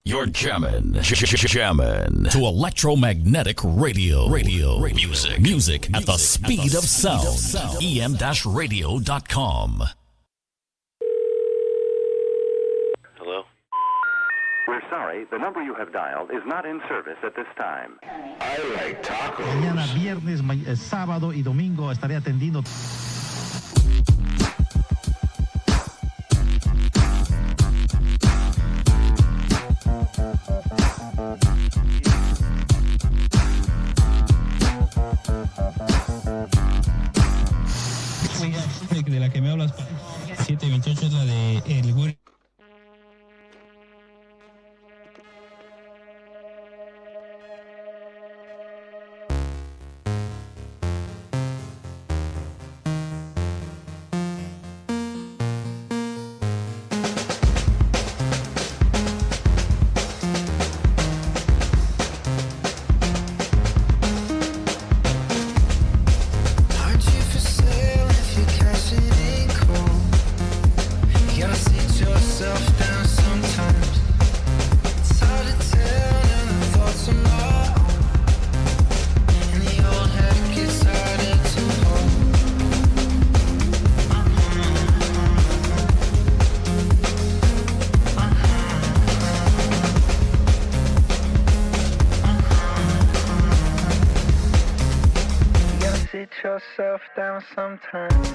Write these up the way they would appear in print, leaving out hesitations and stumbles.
You're jamming to electromagnetic radio. Music at the speed of sound. em-radio.com. Hello? We're sorry, the number you have dialed is not in service at this time. I like tacos. Mañana viernes, sábado y domingo estaré atendiendo. De la que me hablas, 728 es la de el güey. Yourself down sometimes.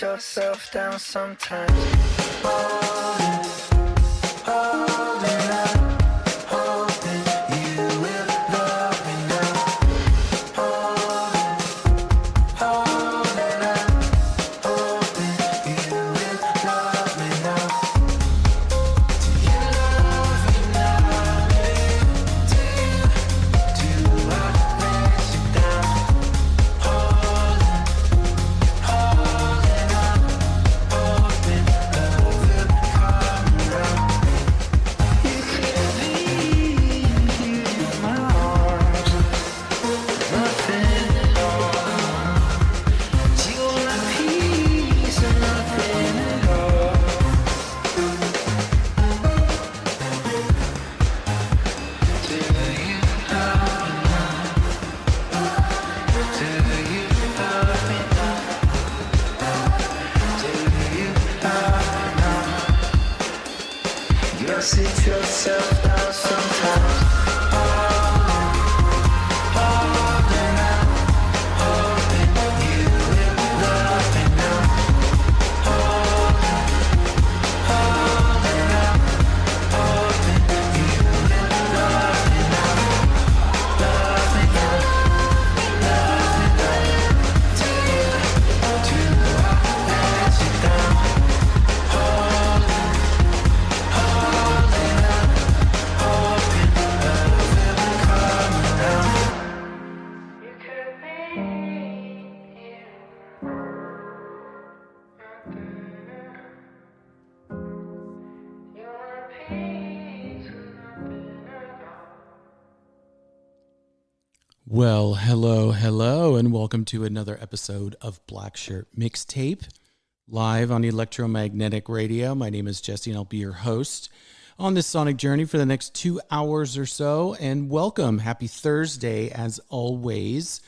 Yourself down sometimes. Sit yourself down sometimes. Well, hello, and welcome to another episode of Black Shirt Mixtape, live on Electromagnetic Radio. My name is Jesse, and I'll be your host on this sonic journey for the next 2 hours or so. And welcome. Happy Thursday, as always.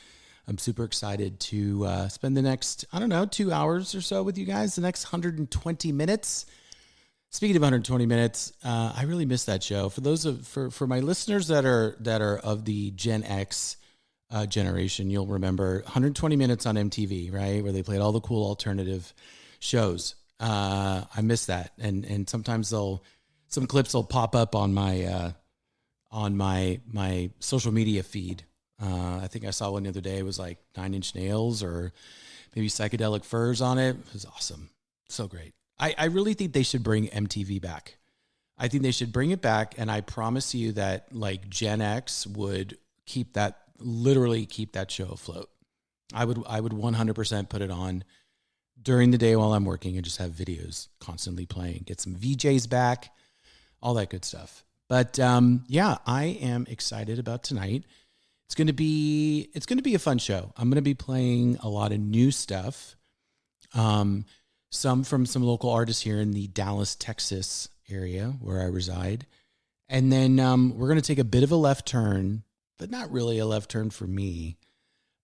I'm super excited to spend the next, 2 hours or so with you guys, the next 120 minutes. Speaking of 120 minutes, I really missed that show. For those for my listeners that are of the Gen X generation, you'll remember 120 Minutes on MTV, right? Where they played all the cool alternative shows. I miss that. And sometimes some clips will pop up on my social media feed. I think I saw one the other day. It was like 9 Inch Nails or maybe Psychedelic Furs on it. It was awesome. So great. I really think they should bring MTV back. I think they should bring it back. And I promise you that like Gen X would literally keep that show afloat. I would 100% put it on during the day while I'm working and just have videos constantly playing, get some VJs back, all that good stuff. But yeah, I am excited about tonight. It's going to be a fun show. I'm going to be playing a lot of new stuff. Some from some local artists here in the Dallas, Texas area where I reside. And then we're going to take a bit of a left turn, but not really a left turn for me.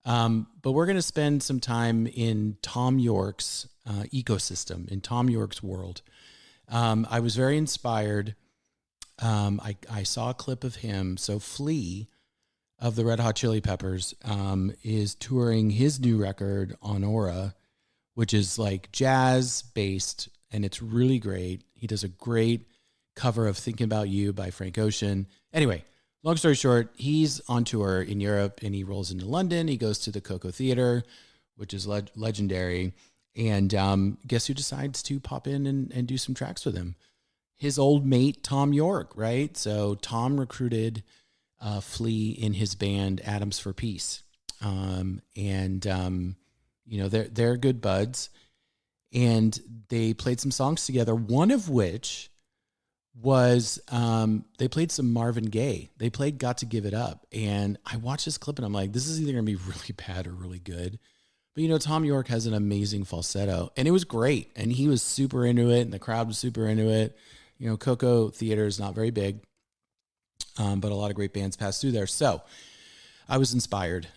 But we're going to spend some time in Thom Yorke's ecosystem, in Thom Yorke's world. I was very inspired. I saw a clip of him. So Flea of the Red Hot Chili Peppers is touring his new record, Honora, which is like jazz based, and it's really great. He does a great cover of Thinking About You by Frank Ocean. Anyway, long story short, he's on tour in Europe and he rolls into London. He goes to the Coco Theater, which is legendary. And guess who decides to pop in and do some tracks with him? His old mate, Thom Yorke, right? So Thom recruited Flea in his band, Atoms for Peace. You know, they're good buds. And they played some songs together, one of which was they played some Marvin Gaye. They played Got to Give It Up. And I watched this clip and I'm like, this is either going to be really bad or really good. But, you know, Thom Yorke has an amazing falsetto and it was great. And he was super into it and the crowd was super into it. You know, Coco Theater is not very big, but a lot of great bands pass through there. So I was inspired.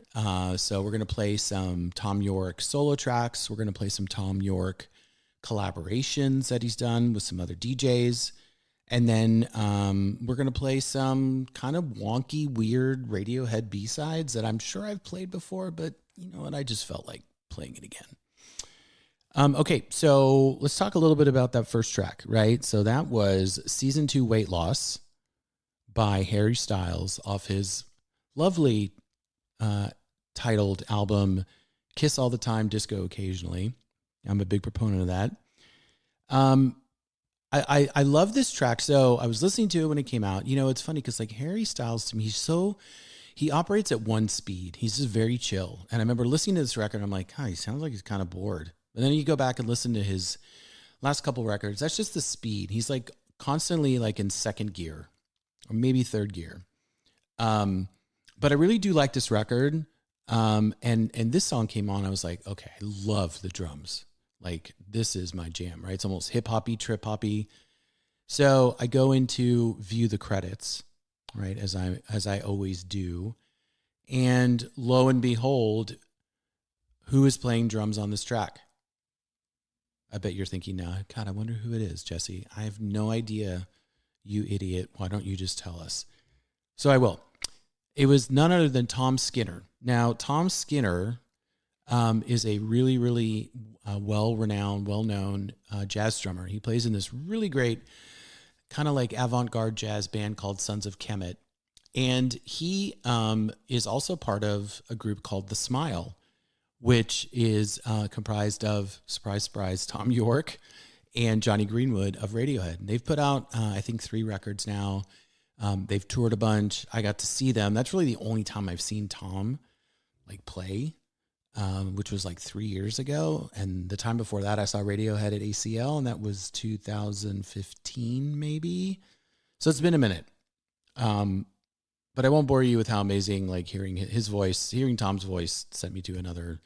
So we're going to play some Thom Yorke solo tracks. We're going to play some Thom Yorke collaborations that he's done with some other DJs. And then we're going to play some kind of wonky, weird Radiohead B-sides that I'm sure I've played before, but you know what? I just felt like playing it again. Okay, so let's talk a little bit about that first track, right? So that was Season 2 Weight Loss by Harry Styles off his lovely titled album, Kiss All the Time, Disco Occasionally. I'm a big proponent of that. I love this track. So I was listening to it when it came out. You know, it's funny because like Harry Styles to me, he operates at one speed. He's just very chill. And I remember listening to this record. I'm like, he sounds like he's kind of bored. But then you go back and listen to his last couple records. That's just the speed. He's like constantly like in second gear or maybe third gear. But I really do like this record. And this song came on. I was like, okay, I love the drums. Like this is my jam, right? It's almost hip hoppy, trip hoppy. So I go into view the credits, right? As I always do. And lo and behold, who is playing drums on this track? I bet you're thinking now, God, I wonder who it is, Jesse. I have no idea, you idiot. Why don't you just tell us? So I will. It was none other than Tom Skinner. Now, Tom Skinner is a really, really well-renowned, well-known jazz drummer. He plays in this really great kind of like avant-garde jazz band called Sons of Kemet. And he is also part of a group called The Smile, which is comprised of, surprise, surprise, Thom Yorke and Johnny Greenwood of Radiohead. And they've put out, I think, 3 records now. They've toured a bunch. I got to see them. That's really the only time I've seen Tom like play, which was like 3 years ago. And the time before that, I saw Radiohead at ACL, and that was 2015, maybe. So it's been a minute. But I won't bore you with how amazing, like hearing his voice, hearing Tom's voice sent me to another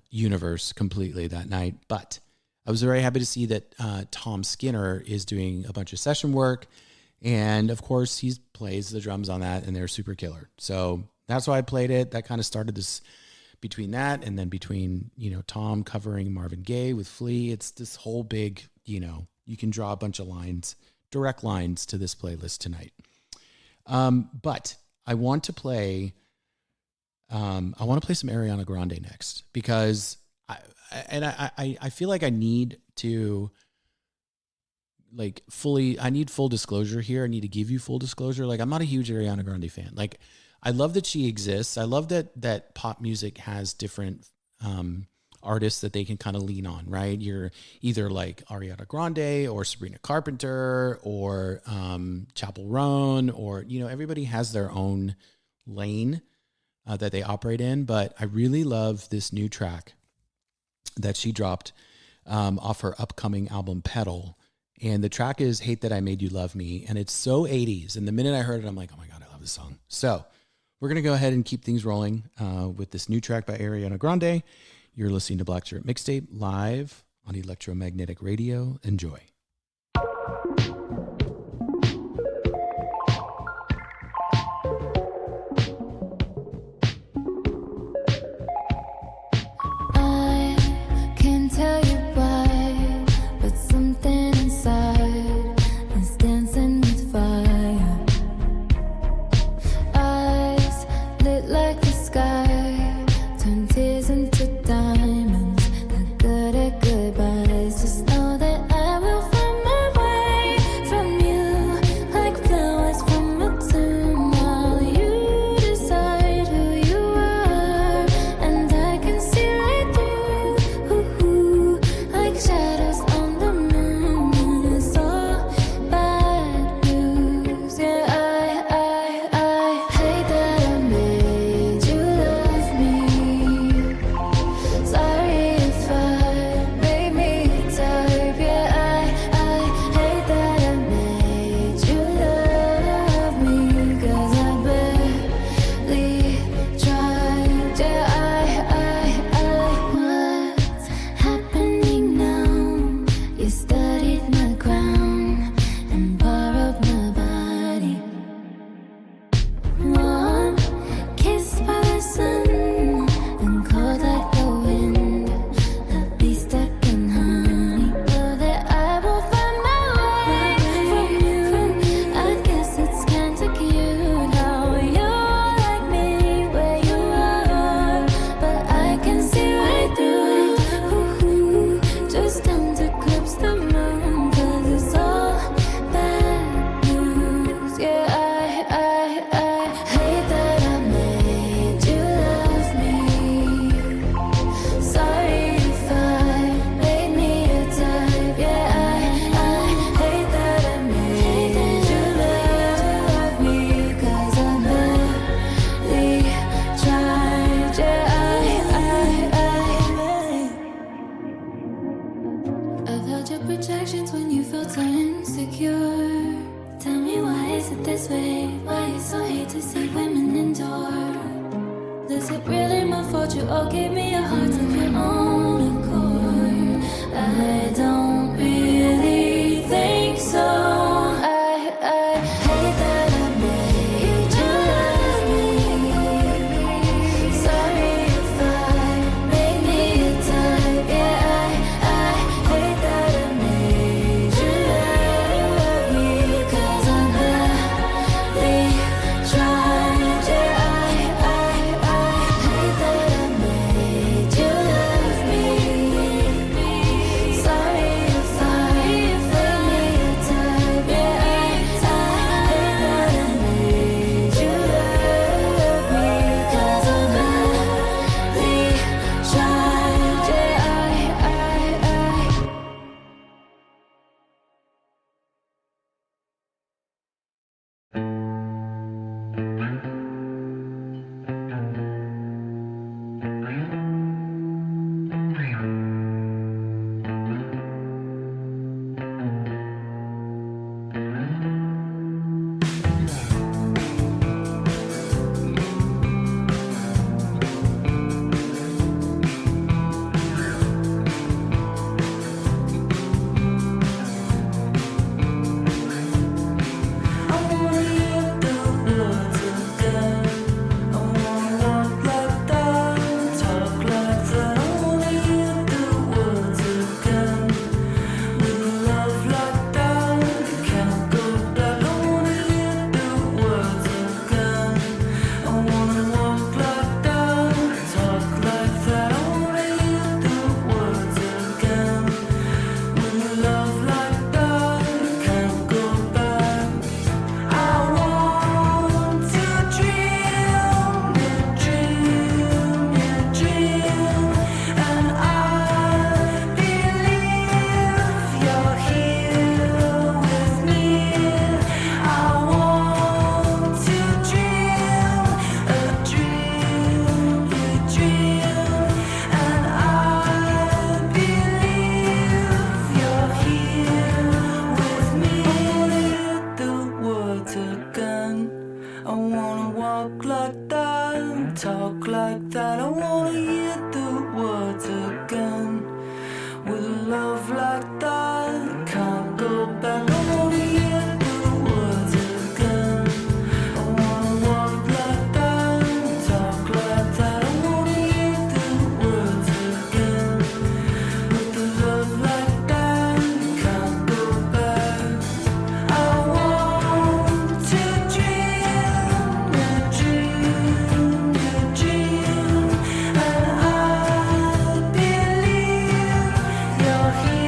universe completely that night. But I was very happy to see that Tom Skinner is doing a bunch of session work. And of course, he plays the drums on that, and they're super killer. So that's why I played it. That kind of started this between that and then between, you know, Tom covering Marvin Gaye with Flea. It's this whole big, you know, you can draw a bunch of lines, direct lines to this playlist tonight. But I want to play I want to play some Ariana Grande next because I feel like I need to I need full disclosure here. I need to give you full disclosure. Like, I'm not a huge Ariana Grande fan. Like, I love that she exists. I love that pop music has different artists that they can kind of lean on, right? You're either like Ariana Grande or Sabrina Carpenter or Chapel Roan, or, everybody has their own lane that they operate in. But I really love this new track that she dropped off her upcoming album Petal. And the track is Hate That I Made You Love Me. And it's so 80s. And the minute I heard it, I'm like, oh my God, I love this song. So we're going to go ahead and keep things rolling with this new track by Ariana Grande. You're listening to Black Shirt Mixtape live on Electromagnetic Radio. Enjoy. Sorry talk like that. I wanna hear the words again. With love like that, can't go back. I wanna hear the words again. I wanna walk like that, talk like that. I wanna hear the words again. With the love like that, can't go back. I want to dream a dream, a dream, and I believe you're here.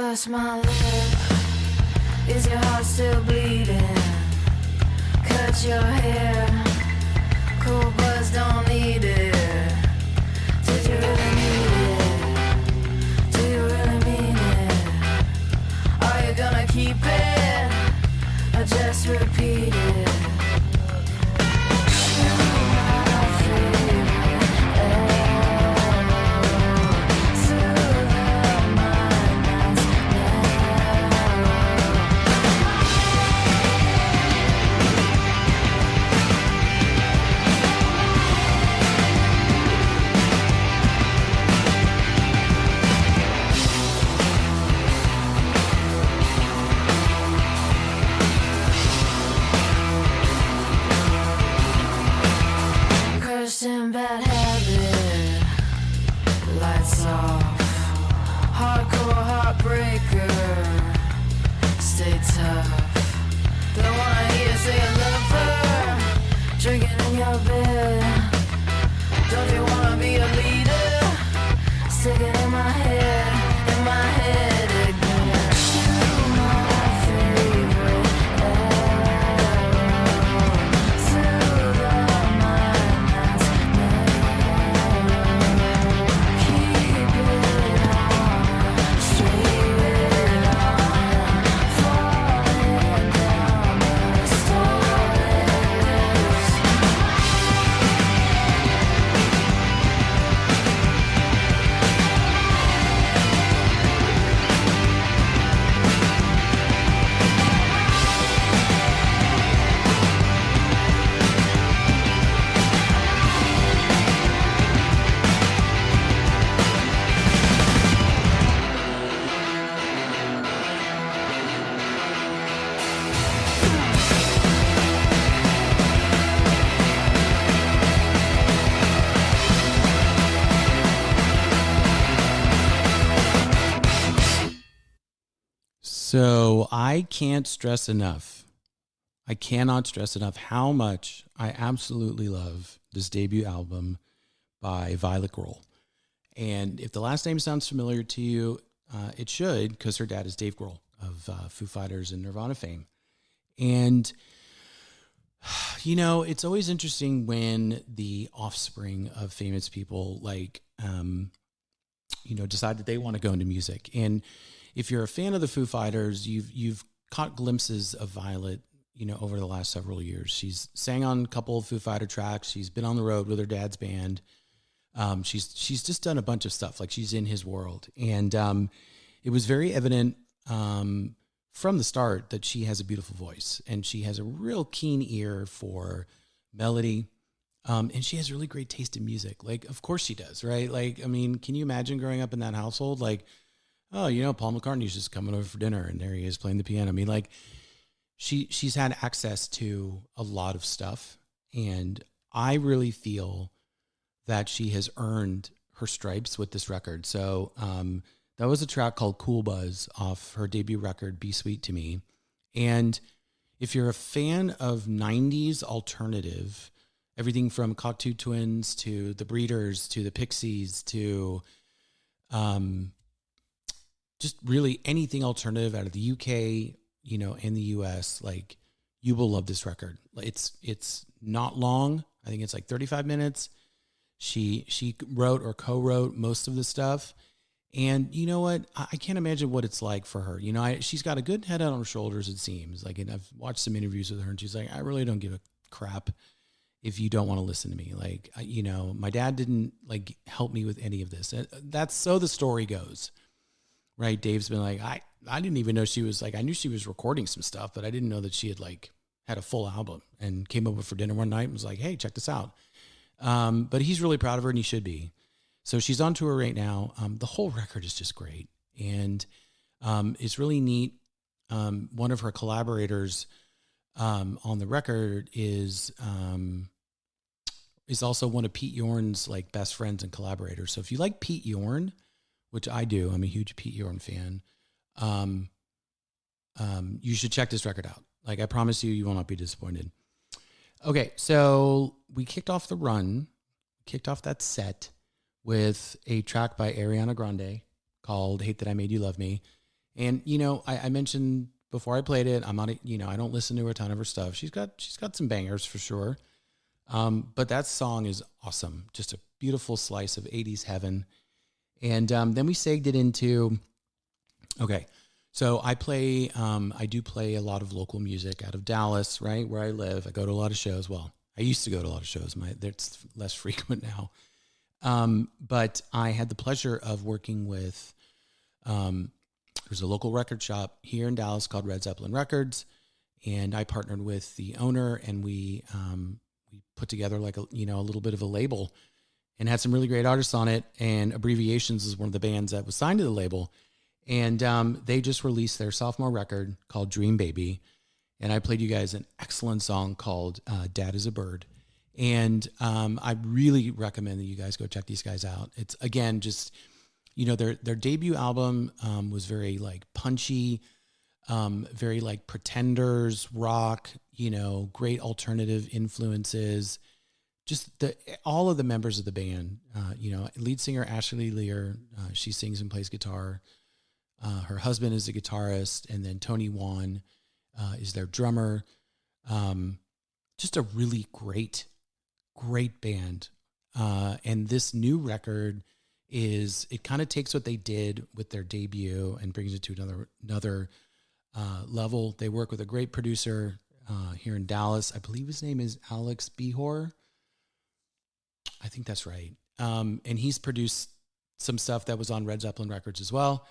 bust my lip. Is your heart still bleeding? Cut your hair. Cool buzz, don't need it. Did you really need it? Do you really mean it? Are you gonna keep it? Or just repeat it? In bad habit, lights off, hardcore heartbreaker, stay tough. Don't wanna hear you say I love her, drinking in your bed. Don't you wanna be a leader? Stick it in my head again. To my favorite So I can't stress enough. I cannot stress enough how much I absolutely love this debut album by Violet Grohl. And if the last name sounds familiar to you, it should, because her dad is Dave Grohl of Foo Fighters and Nirvana fame. And, you know, it's always interesting when the offspring of famous people decide that they want to go into music. And if you're a fan of the Foo Fighters, you've caught glimpses of Violet, over the last several years. She's sang on a couple of Foo Fighter tracks. She's been on the road with her dad's band. She's just done a bunch of stuff. Like, she's in his world. And it was very evident from the start that she has a beautiful voice, and she has a real keen ear for melody. And she has really great taste in music. Like, of course she does, right? Like, I mean, can you imagine growing up in that household? Like, oh, Paul McCartney's just coming over for dinner, and there he is playing the piano. I mean, like, she's had access to a lot of stuff, and I really feel that she has earned her stripes with this record. So that was a track called Cool Buzz off her debut record, Be Sweet to Me. And if you're a fan of 90s alternative, everything from Cocteau Twins to the Breeders to the Pixies to just really anything alternative out of the UK, in the US, like, you will love this record. It's not long. I think it's like 35 minutes. She wrote or co-wrote most of the stuff. And you know what? I can't imagine what it's like for her. She's got a good head on her shoulders, it seems. Like, and I've watched some interviews with her, and she's like, I really don't give a crap if you don't want to listen to me. Like, my dad didn't help me with any of this. That's so the story goes, right? Dave's been like, I didn't even know she was I knew she was recording some stuff, but I didn't know that she had had a full album, and came over for dinner one night and was like, hey, check this out. But he's really proud of her, and he should be. So she's on tour right now. The whole record is just great. And it's really neat. One of her collaborators on the record is also one of Pete Yorn's best friends and collaborators. So if you like Pete Yorn, which I do, I'm a huge Pete Yorn fan, you should check this record out. I promise you, you will not be disappointed. Okay, so we kicked off that set with a track by Ariana Grande called Hate That I Made You Love Me. And, I mentioned before I played it, I'm not, I don't listen to a ton of her stuff. She's got some bangers for sure. But that song is awesome. Just a beautiful slice of 80s heaven. And then we segged it into, okay, so I do play a lot of local music out of Dallas, right, where I live. I go to a lot of shows. Well, I used to go to a lot of shows. It's less frequent now. But I had the pleasure of working with, there's a local record shop here in Dallas called Red Zeppelin Records. And I partnered with the owner, and we put together like a little bit of a label and had some really great artists on it. And Abbreviations is one of the bands that was signed to the label. And they just released their sophomore record called Dream Baby. And I played you guys an excellent song called Dad is a Bird. And I really recommend that you guys go check these guys out. It's, again, just, their debut album was very like punchy, very like Pretenders rock, great alternative influences. Just all of the members of the band, lead singer Ashley Lear, she sings and plays guitar. Her husband is a guitarist, and then Tony Wan is their drummer. Just a really great band. And this new record it kind of takes what they did with their debut and brings it to another level. They work with a great producer here in Dallas. I believe his name is Alex Behor. I think that's right. And he's produced some stuff that was on Red Zeppelin Records as well.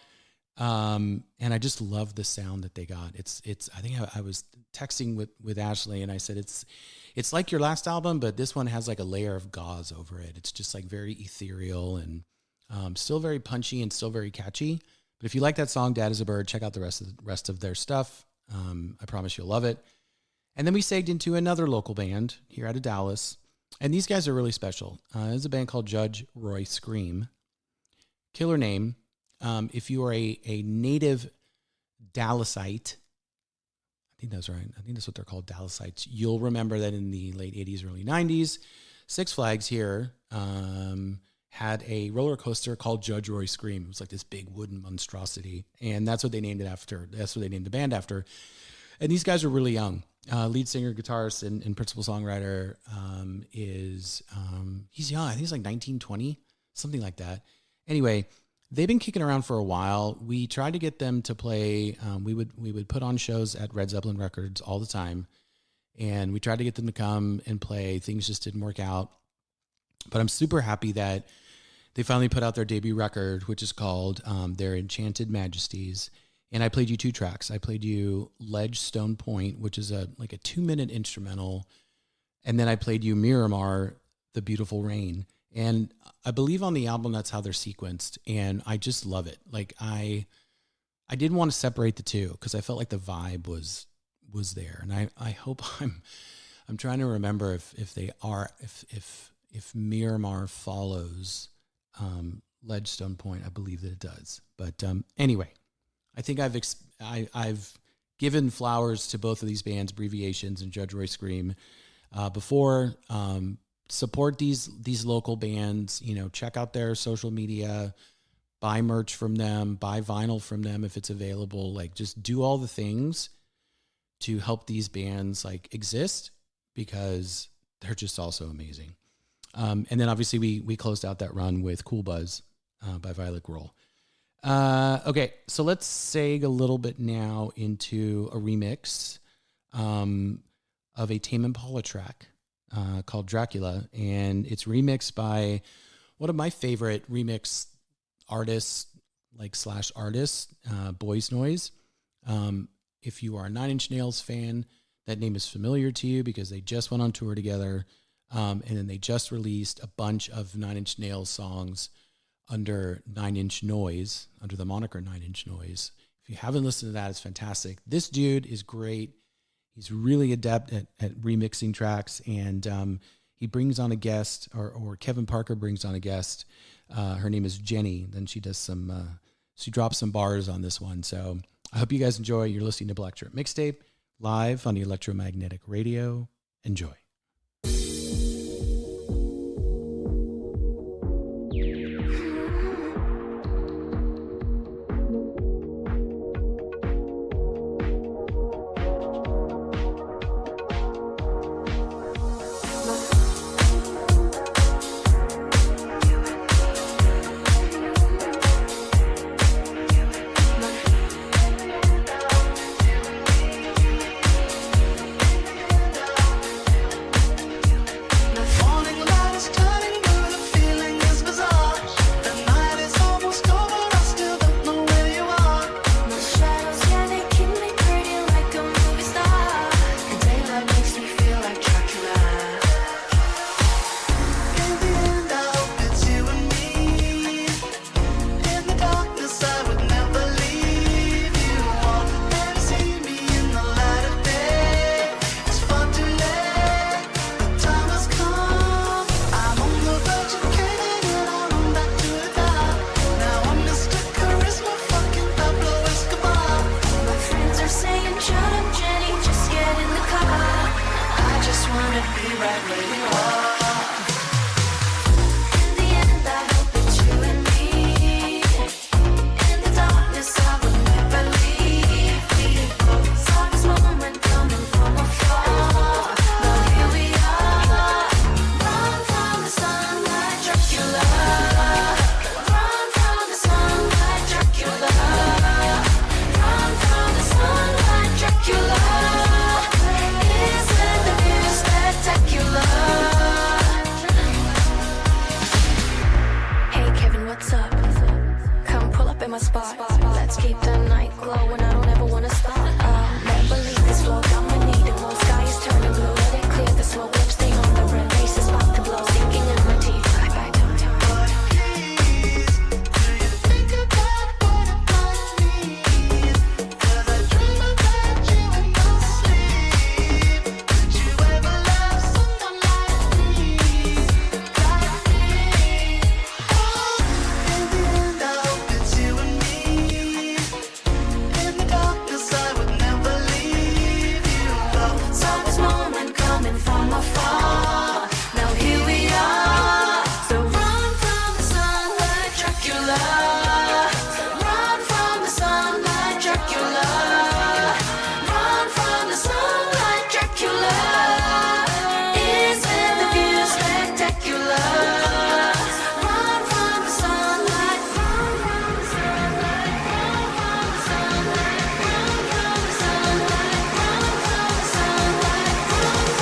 And I just love the sound that they got. I think I was texting with Ashley, and I said, it's like your last album, but this one has like a layer of gauze over it. It's just like very ethereal and still very punchy and still very catchy. But if you like that song, Dad is a Bird, check out the rest of their stuff. I promise you'll love it. And then we segged into another local band here out of Dallas. And these guys are really special. There's a band called Judge Roy Scream. Killer name. If you are a native Dallasite, I think that's right. I think that's what they're called, Dallasites. You'll remember that in the late 80s, early 90s, Six Flags here had a roller coaster called Judge Roy Scream. It was like this big wooden monstrosity. And that's what they named it after. That's what they named the band after. And these guys are really young. Lead singer, guitarist, and principal songwriter he's young. I think he's like 19, 20, something like that. Anyway, they've been kicking around for a while. We tried to get them to play. We would put on shows at Red Zeppelin Records all the time. And we tried to get them to come and play. Things just didn't work out. But I'm super happy that they finally put out their debut record, which is called Their Enchanted Majesties. And I played you 2 tracks. I played you Ledge Stone Point, which is a 2-minute instrumental. And then I played you Miramar, The Beautiful Rain. And I believe on the album, that's how they're sequenced. And I just love it. Like I didn't want to separate the two because I felt like the vibe was there. And I hope I'm trying to remember if Miramar follows Ledge Stone Point. I believe that it does. But anyway, I think I've given flowers to both of these bands, Abbreviations and Judge Roy Scream, before. Support these local bands. Check out their social media, buy merch from them, buy vinyl from them if it's available. Like, just do all the things to help these bands like exist because they're just also amazing. And then obviously we closed out that run with Cool Buzz by Violet Grohl. Okay, so let's seg a little bit now into a remix of a Tame Impala track called Dracula, and it's remixed by one of my favorite remix artists, /artists, Boys Noize. If you are a Nine Inch Nails fan, that name is familiar to you because they just went on tour together, and then they just released a bunch of Nine Inch Nails songs under Nine Inch Noize, under the moniker Nine Inch Noize. If you haven't listened to that, it's fantastic. This dude is great. He's really adept at remixing tracks, and he brings on a guest, or Kevin Parker brings on a guest. Her name is JENNIE. Then she does she drops some bars on this one. So I hope you guys enjoy. You're listening to Black Shirt Mixtape live on the Electromagnetic Radio. Enjoy. lights keep the night glowing. I don't ever wanna stop. Never leave this flow. Got my need and more sky is turning blue. Let it clear the smoke. Lipstick on the red. Face is about to blow. Sinking in my teeth. Bye bye time. Saw this moment coming from afar. Now here we are. So run from the sun like Dracula. Run from the sun like Dracula. Run from the sun like Dracula. Isn't the view spectacular? Run from the sun like, run from the sun like, run from the sun like, run from the sun like, run from the sun like,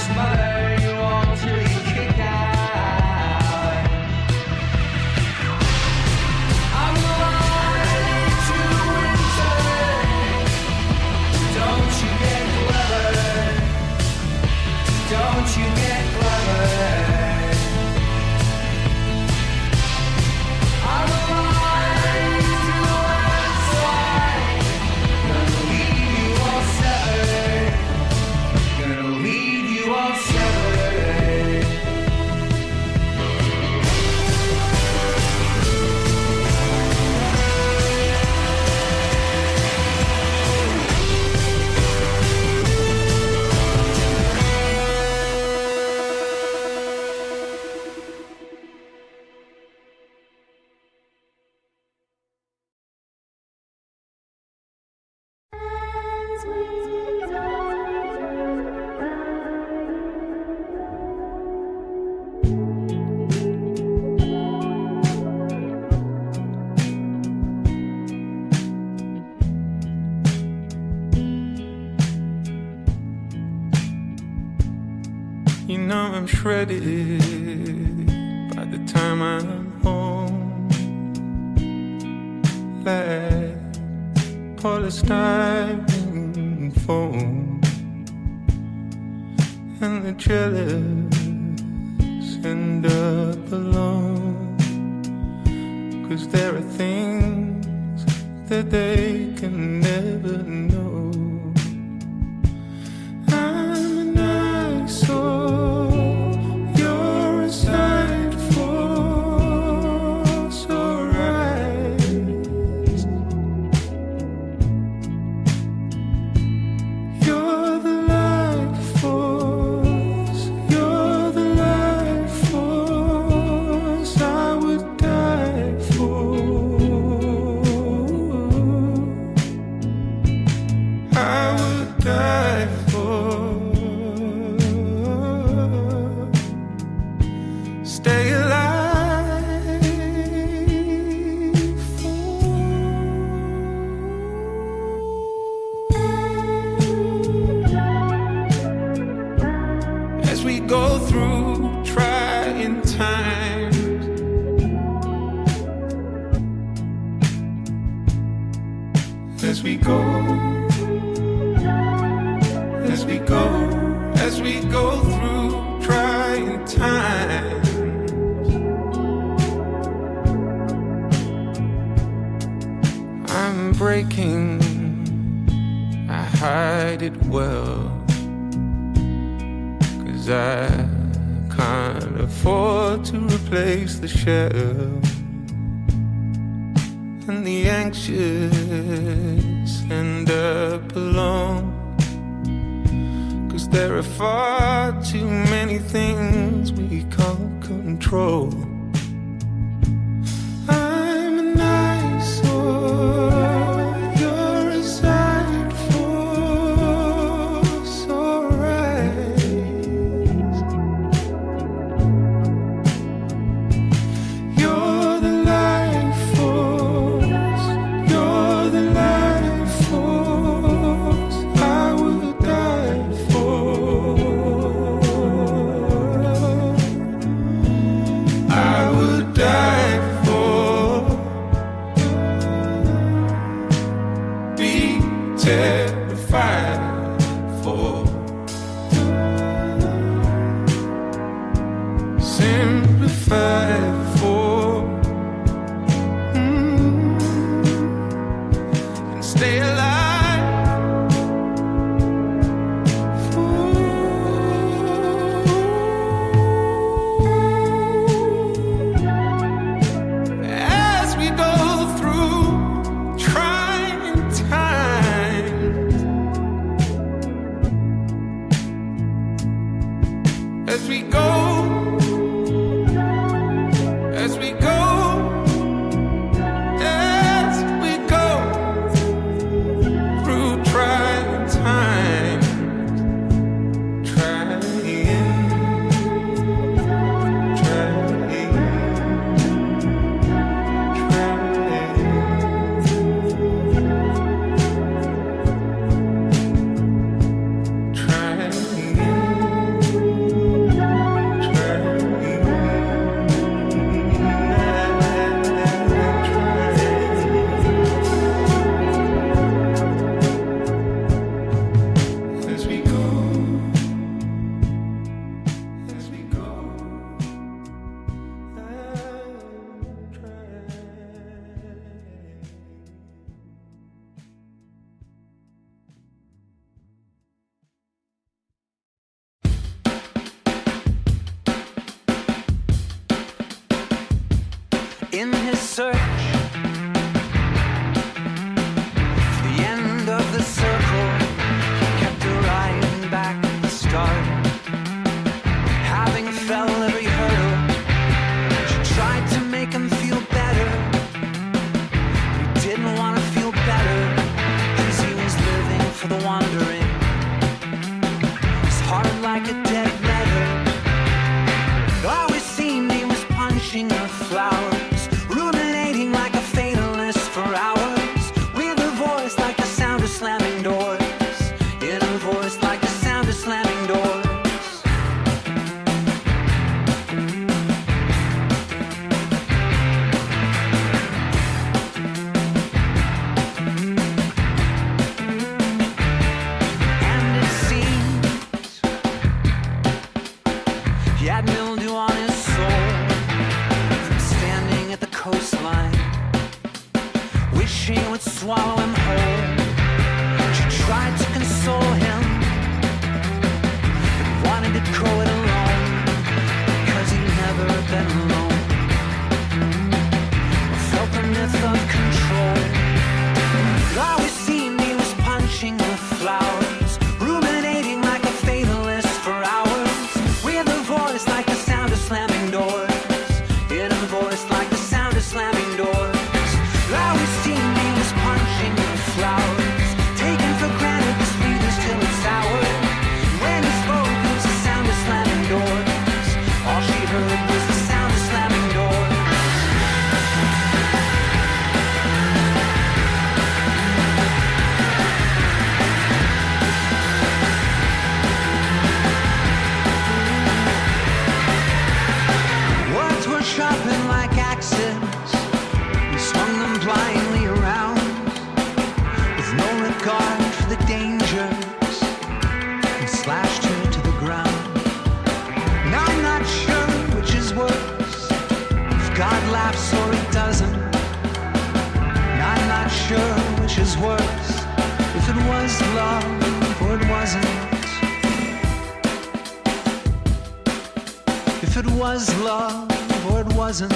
smother you all till you kick out. I'm lying to winter. Don't you get clever? Don't you get clever? I'm lying to outside. Gonna leave you all severed. Gonna leave you all severed. You know I'm shredded by the time I'm home. Like polystyrene foam. And the jealous end up alone. 'Cause there are things that they can never know. I'm an eyesore, you're a sight for sore eyes. You're the life force, you're the life force I would die for. I would die for. Stay alive as we go through trying times. As we go, as we go, as we go through trying times. I'm breaking, I hide it well, 'cause I can't afford to replace the shell. And the anxious end up alone, 'cause there are far too many things we can't control. I'm an eyesore, you're a sight for sore eyes. You're the life force, you're the life force I would die for. I would die for. Be terrified for. Simplify for. And stay alive for. As we go through trying times. As we go, as we go, as we go through trying times, trying, trying. in his search for the end of the circle. He kept arriving back at the start, having fell every hurdle. She tried to make him feel better. He didn't want to feel better, 'cause he was living for the wandering. His heart like a dead letter. It always seemed he was punching her flowers, ruminating like a fatalist for hours, with a voice like the sound of slamming doors, in a voice like the sound of slamming doors. And it seems he had mildew on his soul from standing at the coastline, wishing it would swallow him whole. She tried to console him, but wanted to go it alone, because he'd never been alone. Felt the myth of control. It always seemed he was punching the flowers, ruminating like a fatalist for hours, with a voice like the sound of slamming doors, in a voice like the sound of slamming doors. It always seemed he was punching the flowers, taking for granted the sweetest till it's sour. When he spoke, it was the sound of slamming doors. All she heard was the sound of slamming doors. Words were sharpened like axes. He swung them blindly around, with no regard for the dangers, and slashed her to the ground. And I'm not sure which is worse, if God laughs or he doesn't. And I'm not sure which is worse, if it was love or it wasn't. If it was love or it wasn't.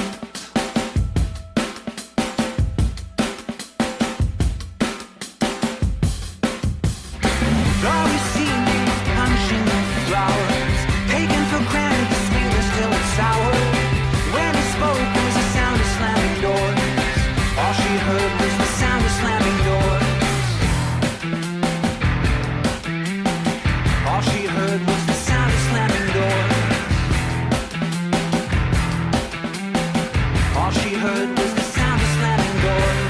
Always seemed he was punching the flowers, taking for granted the sweetness till it's sour. When he spoke, it was the sound of slamming doors. All she heard was the sound of slamming doors. All she heard was the sound of slamming doors. All she heard was the sound of slamming doors.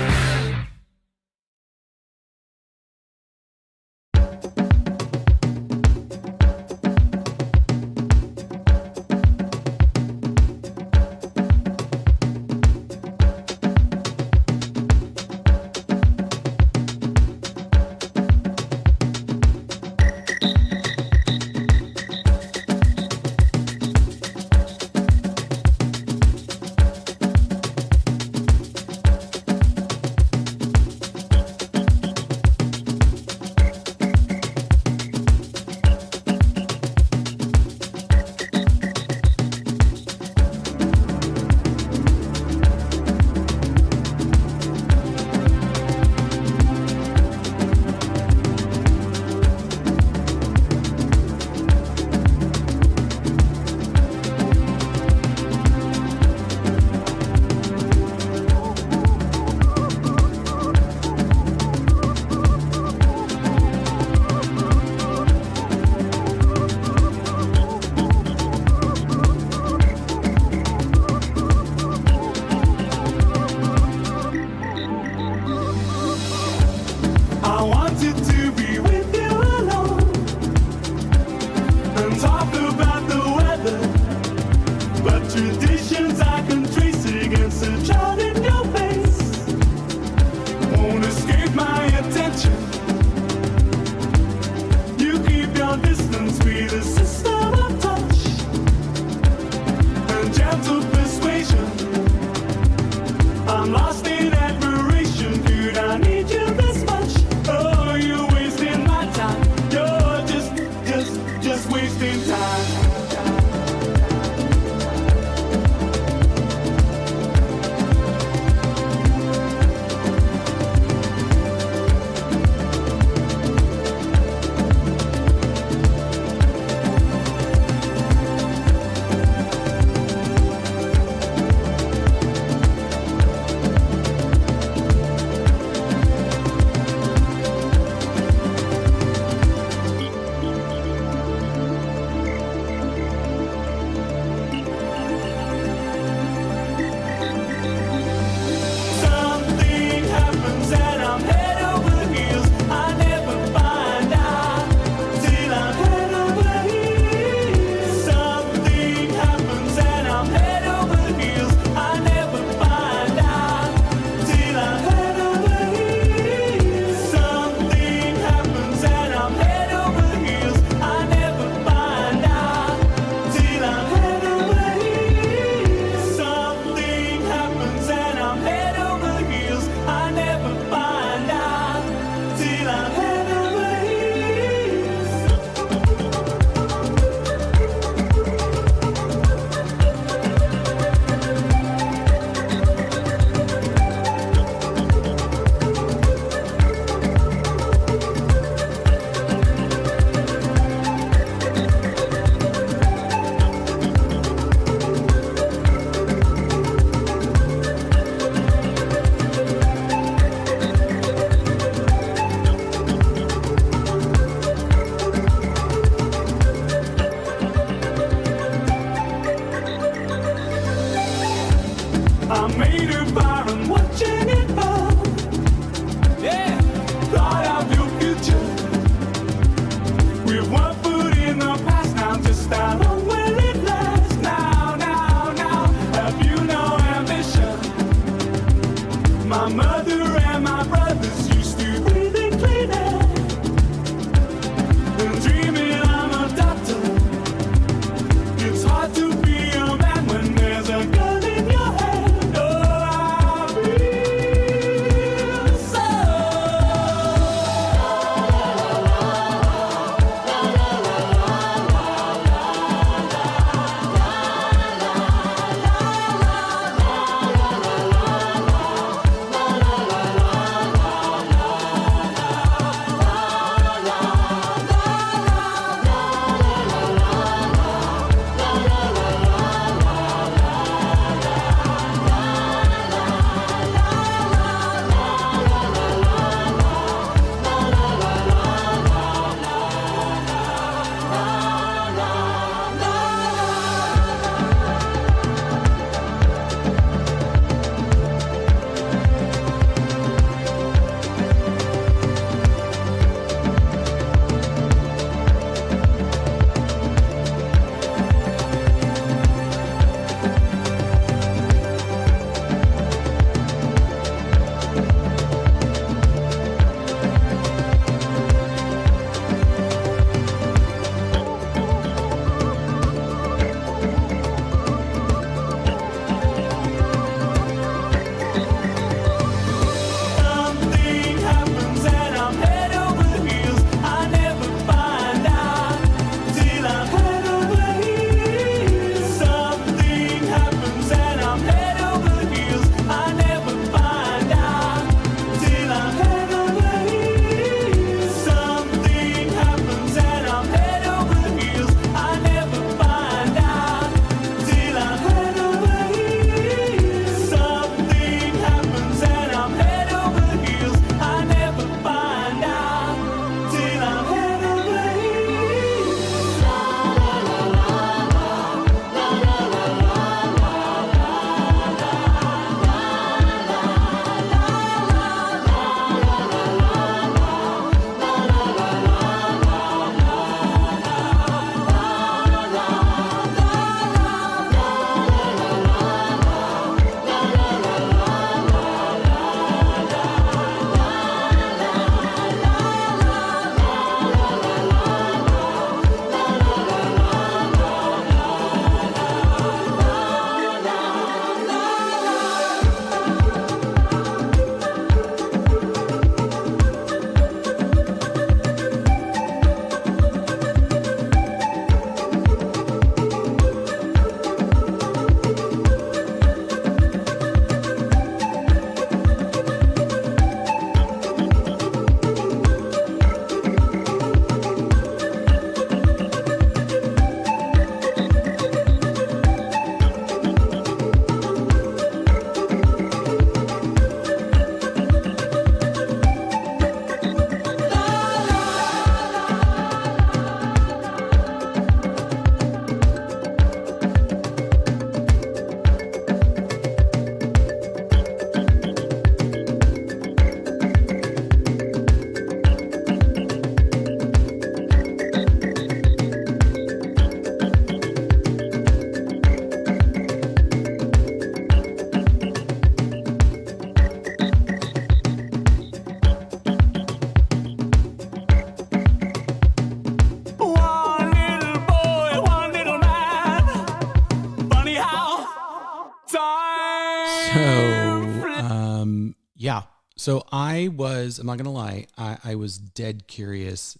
So I'm not going to lie, I was dead curious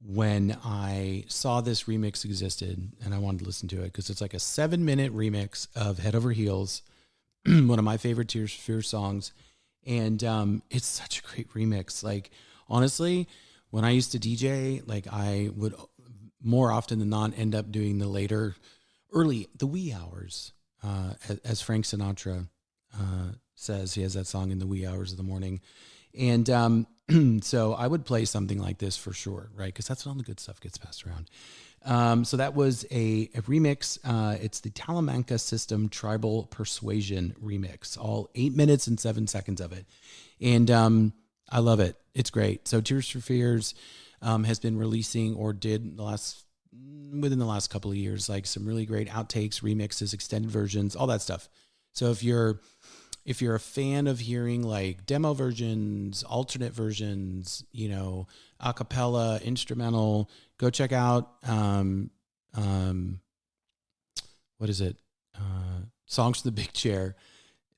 when I saw this remix existed and I wanted to listen to it because it's like a 7-minute remix of Head Over Heels, one of my favorite Tears for Fears songs. And it's such a great remix. Like, honestly, when I used to DJ, like I would more often than not end up doing the wee hours, as Frank Sinatra says. He has that song in the wee hours of the morning. And so I would play something like this for sure, right? Because that's when all the good stuff gets passed around. So that was a remix. It's the Talamanca System Tribal Persuasion remix, all 8 minutes and 7 seconds of it. And I love it. It's great. So Tears for Fears has been releasing, or did within the last couple of years, like some really great outtakes, remixes, extended versions, all that stuff. So if you're a fan of hearing like demo versions, alternate versions, a cappella, instrumental, go check out what is it? Songs from the Big Chair.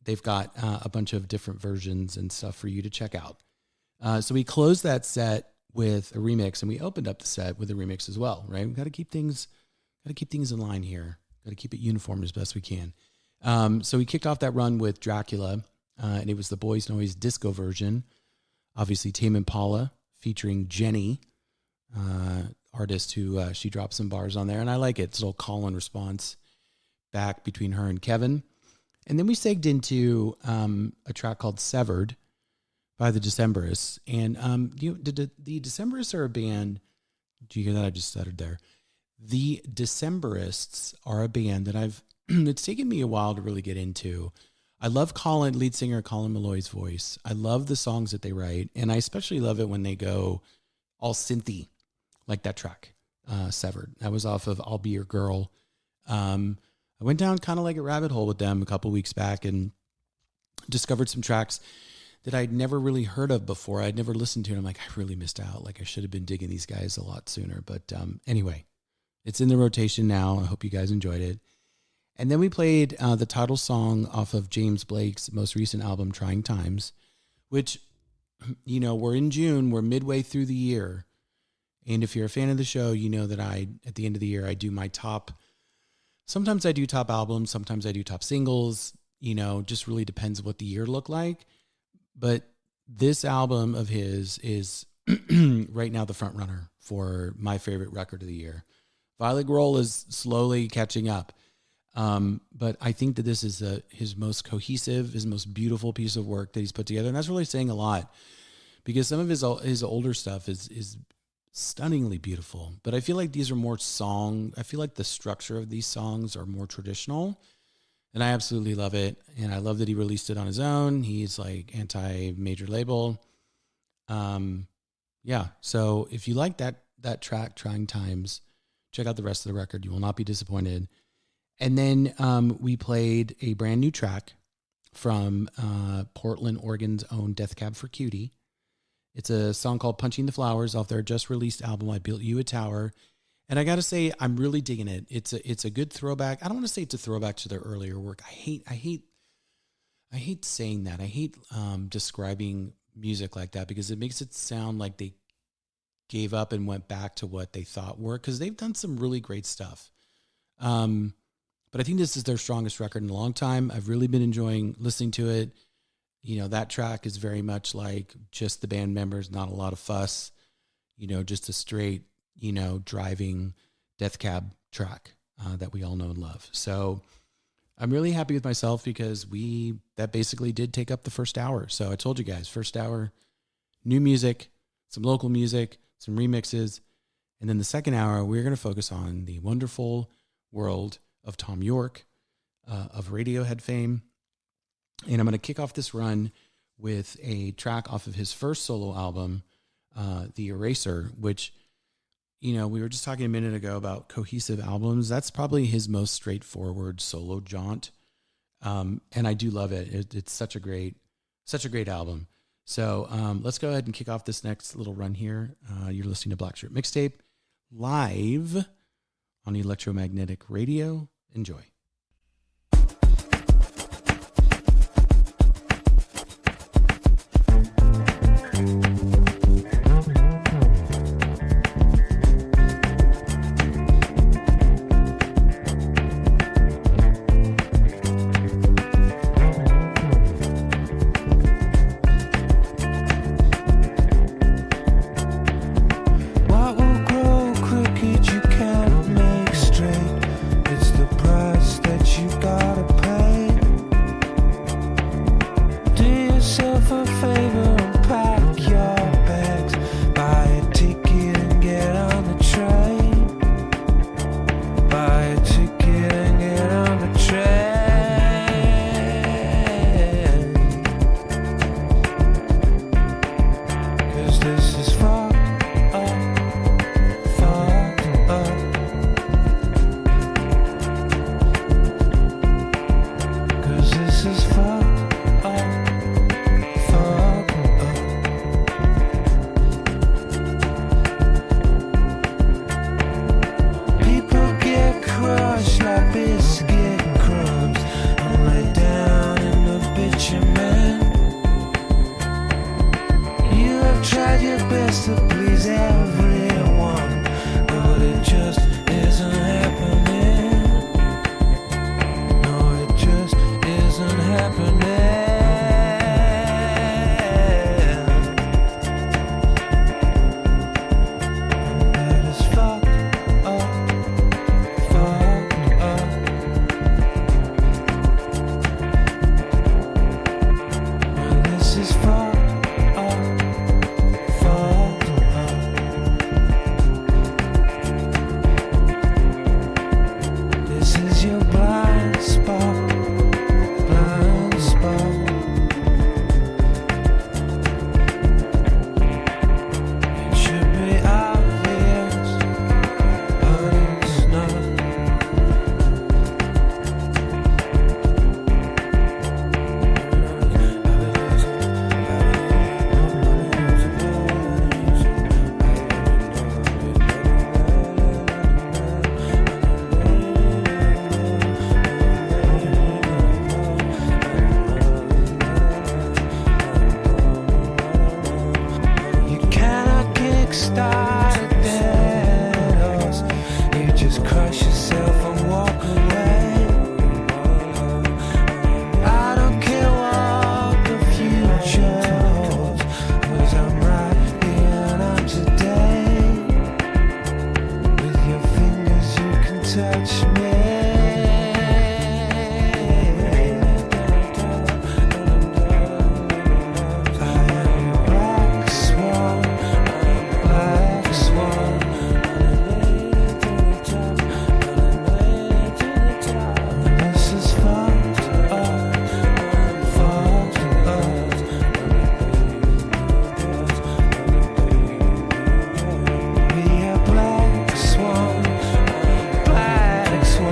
They've got a bunch of different versions and stuff for you to check out. So we closed that set with a remix, and we opened up the set with a remix as well, right? We've got to keep things in line here. Got to keep it uniform as best we can. So we kicked off that run with Dracula, and it was the Boys Noize disco version. Obviously, Tame Impala featuring JENNIE, artist who she dropped some bars on there, and I like it. It's a little call and response back between her and Kevin. And then we segged into a track called Severed by the Decemberists. And the Decemberists are a band. Do you hear that? I just stuttered there. The Decemberists are a band that it's taken me a while to really get into. I love lead singer Colin Malloy's voice. I love the songs that they write. And I especially love it when they go all synthy, like that track, Severed. That was off of I'll Be Your Girl. I went down kind of like a rabbit hole with them a couple weeks back and discovered some tracks that I'd never really heard of before. I'd never listened to. And I'm like, I really missed out. Like, I should have been digging these guys a lot sooner. But anyway, it's in the rotation now. I hope you guys enjoyed it. And then we played the title song off of James Blake's most recent album, Trying Times, which, we're in June. We're midway through the year. And if you're a fan of the show, you know that at the end of the year, I do my top. Sometimes I do top albums. Sometimes I do top singles. Just really depends what the year looked like. But this album of his is right now the front runner for my favorite record of the year. Violet Grohl is slowly catching up. But I think that this is his most cohesive, his most beautiful piece of work that he's put together. And that's really saying a lot, because some of his older stuff is stunningly beautiful. But I feel like these are more I feel like the structure of these songs are more traditional. And I absolutely love it. And I love that he released it on his own. He's like anti-major label. Yeah. So if you like that track, Trying Times, check out the rest of the record. You will not be disappointed. And then we played a brand new track from Portland, Oregon's own Death Cab for Cutie. It's a song called Punching the Flowers off their just released album, I Built You a Tower. And I got to say, I'm really digging it. It's a good throwback. I don't want to say it's a throwback to their earlier work. I hate saying that. I hate describing music like that, because it makes it sound like they gave up and went back to what they thought were, because they've done some really great stuff. But I think this is their strongest record in a long time. I've really been enjoying listening to it. That track is very much like just the band members, not a lot of fuss, just a straight, driving Death Cab track that we all know and love. So I'm really happy with myself, because that basically did take up the first hour. So I told you guys, first hour, new music, some local music, some remixes. And then the second hour, we're going to focus on the wonderful world of Thom Yorke, of Radiohead fame. And I'm going to kick off this run with a track off of his first solo album, The Eraser, which, we were just talking a minute ago about cohesive albums. That's probably his most straightforward solo jaunt. And I do love it. It's such a great album. So let's go ahead and kick off this next little run here. You're listening to Black Shirt Mixtape live on Electromagnetic Radio. Enjoy. touch me. Black swan, black swan. This is fucked up, fucked up. We are black swan, black swan.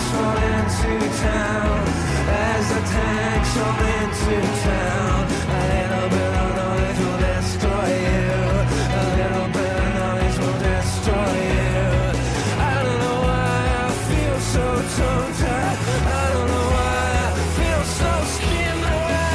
tanks roll into town, as the tanks roll into town, a little bit of noise will destroy you, a little bit of noise will destroy you. I don't know why I feel so tongue-tied, I don't know why I feel so skin dry.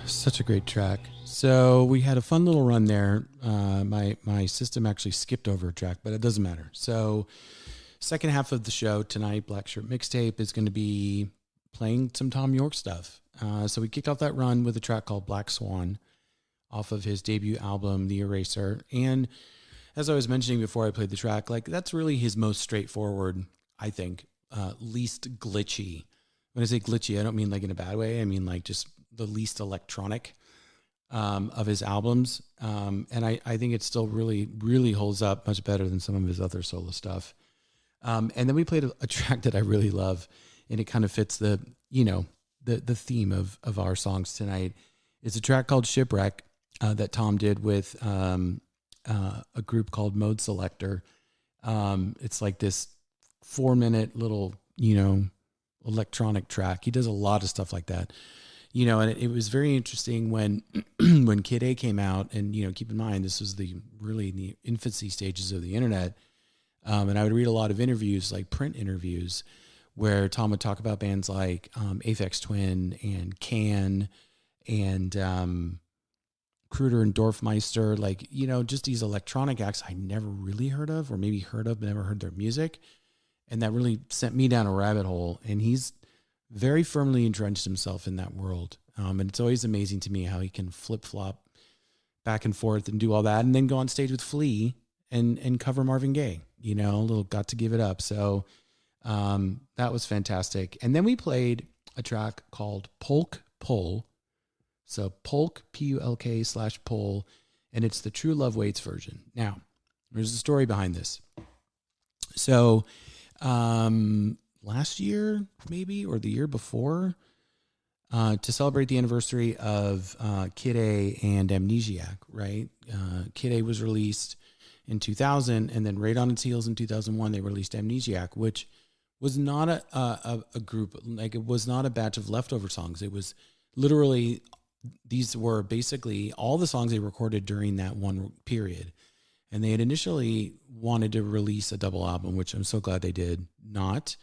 Such a great track. So we had a fun little run there. My system actually skipped over a track, but it doesn't matter. So second half of the show tonight, Black Shirt Mixtape is going to be playing some Thom Yorke stuff. So we kicked off that run with a track called Black Swan off of his debut album, The Eraser. And as I was mentioning before I played the track, like that's really his most straightforward, I think, least glitchy. When I say glitchy, I don't mean like in a bad way. I mean like just the least electronic of his albums. And I think it still really, really holds up much better than some of his other solo stuff. And then we played a track that I really love, and it kind of fits the theme of our songs tonight. It's a track called Shipwreck that Thom did with a group called Modeselektor. It's like this 4-minute little, electronic track. He does a lot of stuff like that. And it was very interesting when when Kid A came out, and keep in mind this was the infancy stages of the internet. And I would read a lot of interviews, like print interviews, where Thom would talk about bands like Aphex Twin and Can and Kruder and Dorfmeister, like, you know, just these electronic acts I never really heard of, or maybe heard of, but never heard their music. And that really sent me down a rabbit hole. And he's very firmly entrenched himself in that world. And it's always amazing to me how he can flip-flop back and forth and do all that, and then go on stage with Flea and cover Marvin Gaye, you know, a little Got to Give It Up. So that was fantastic. And then we played a track called Pulk Pull. So Pulk, Pulk/Pull, and it's the True Love Waits version. Now, there's a story behind this. So last year, maybe, or the year before, to celebrate the anniversary of Kid A and Amnesiac, right? Kid A was released in 2000, and then right on its heels in 2001, they released Amnesiac, which was not a group, like it was not a batch of leftover songs. It was literally, these were basically all the songs they recorded during that one period. And they had initially wanted to release a double album, which I'm so glad they did not,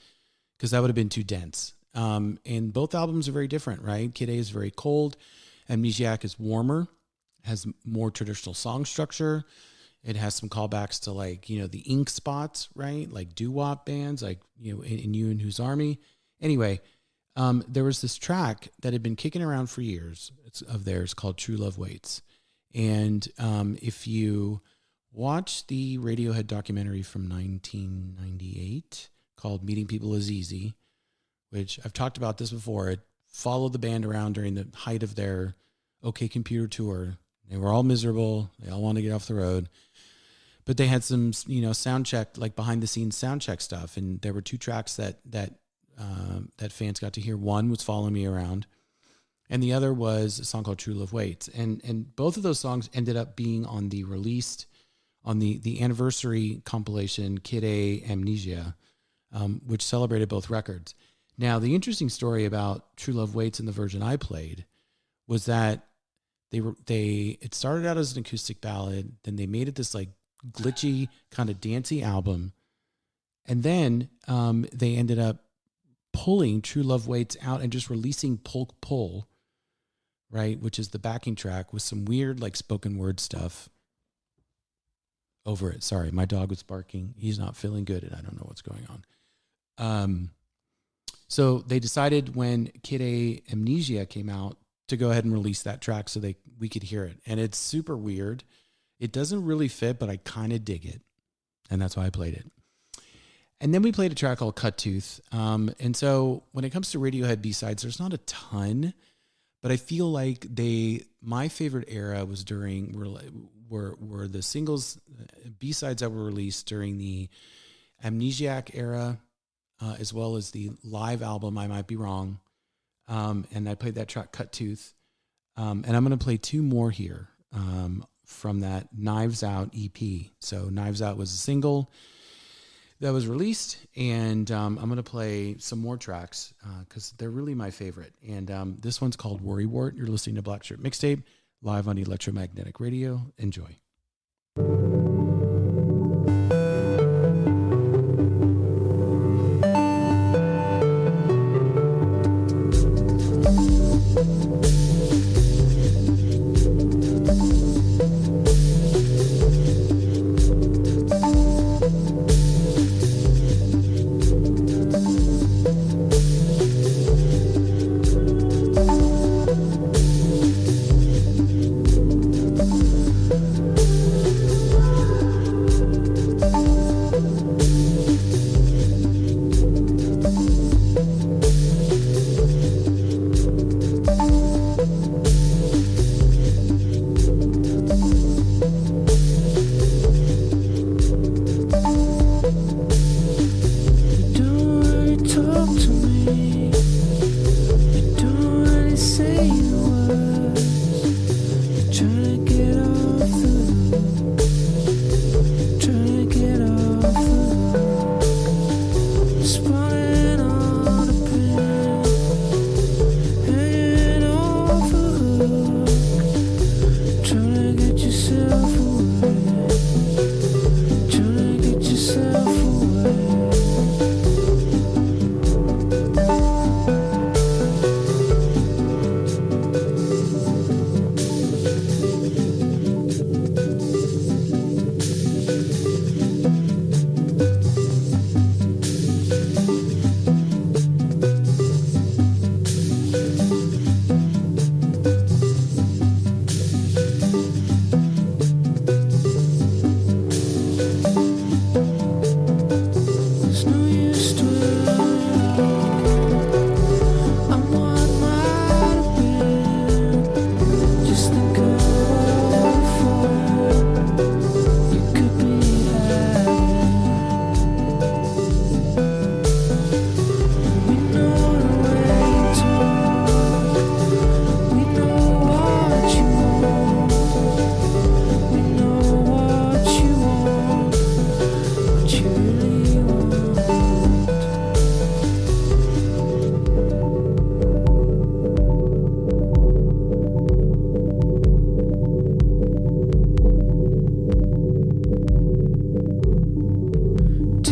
because that would have been too dense. And both albums are very different, right? Kid A is very cold. Amnesiac is warmer, has more traditional song structure. It has some callbacks to, like, you know, the ink spots, right? Like doo-wop bands, like, you know, in You and Whose Army. Anyway, there was this track that had been kicking around for years of theirs called True Love Waits. And if you watch the Radiohead documentary from 1998 called Meeting People Is Easy, which I've talked about this before, it followed the band around during the height of their OK Computer tour. They were all miserable. They all wanted to get off the road. But they had some, you know, sound check, like behind the scenes sound check stuff. And there were two tracks that fans got to hear. One was Follow Me Around, and the other was a song called True Love Waits. And both of those songs ended up being on the released, on the anniversary compilation, Kid A Amnesia, which celebrated both records. Now, the interesting story about True Love Waits in the version I played was that it started out as an acoustic ballad, then they made it this like glitchy kind of dancey album, and then they ended up pulling True Love Waits out and just releasing Pulk Pull, right, which is the backing track with some weird like spoken word stuff over it. Sorry, my dog was barking. He's not feeling good, and I don't know what's going on. So they decided when Kid A Amnesia came out to go ahead and release that track so we could hear it. And it's super weird. It doesn't really fit, but I kind of dig it. And that's why I played it. And then we played a track called Cut Tooth. And so when it comes to Radiohead B-sides, there's not a ton, but I feel like my favorite era was were the singles, B-sides that were released during the Amnesiac era, as well as the live album, I Might Be Wrong. And I played that track, Cut Tooth. And I'm going to play two more here from that Knives Out EP. So Knives Out was a single that was released, and I'm going to play some more tracks because they're really my favorite. And this one's called Worrywart. You're listening to Black Shirt Mixtape, live on Electromagnetic Radio. Enjoy.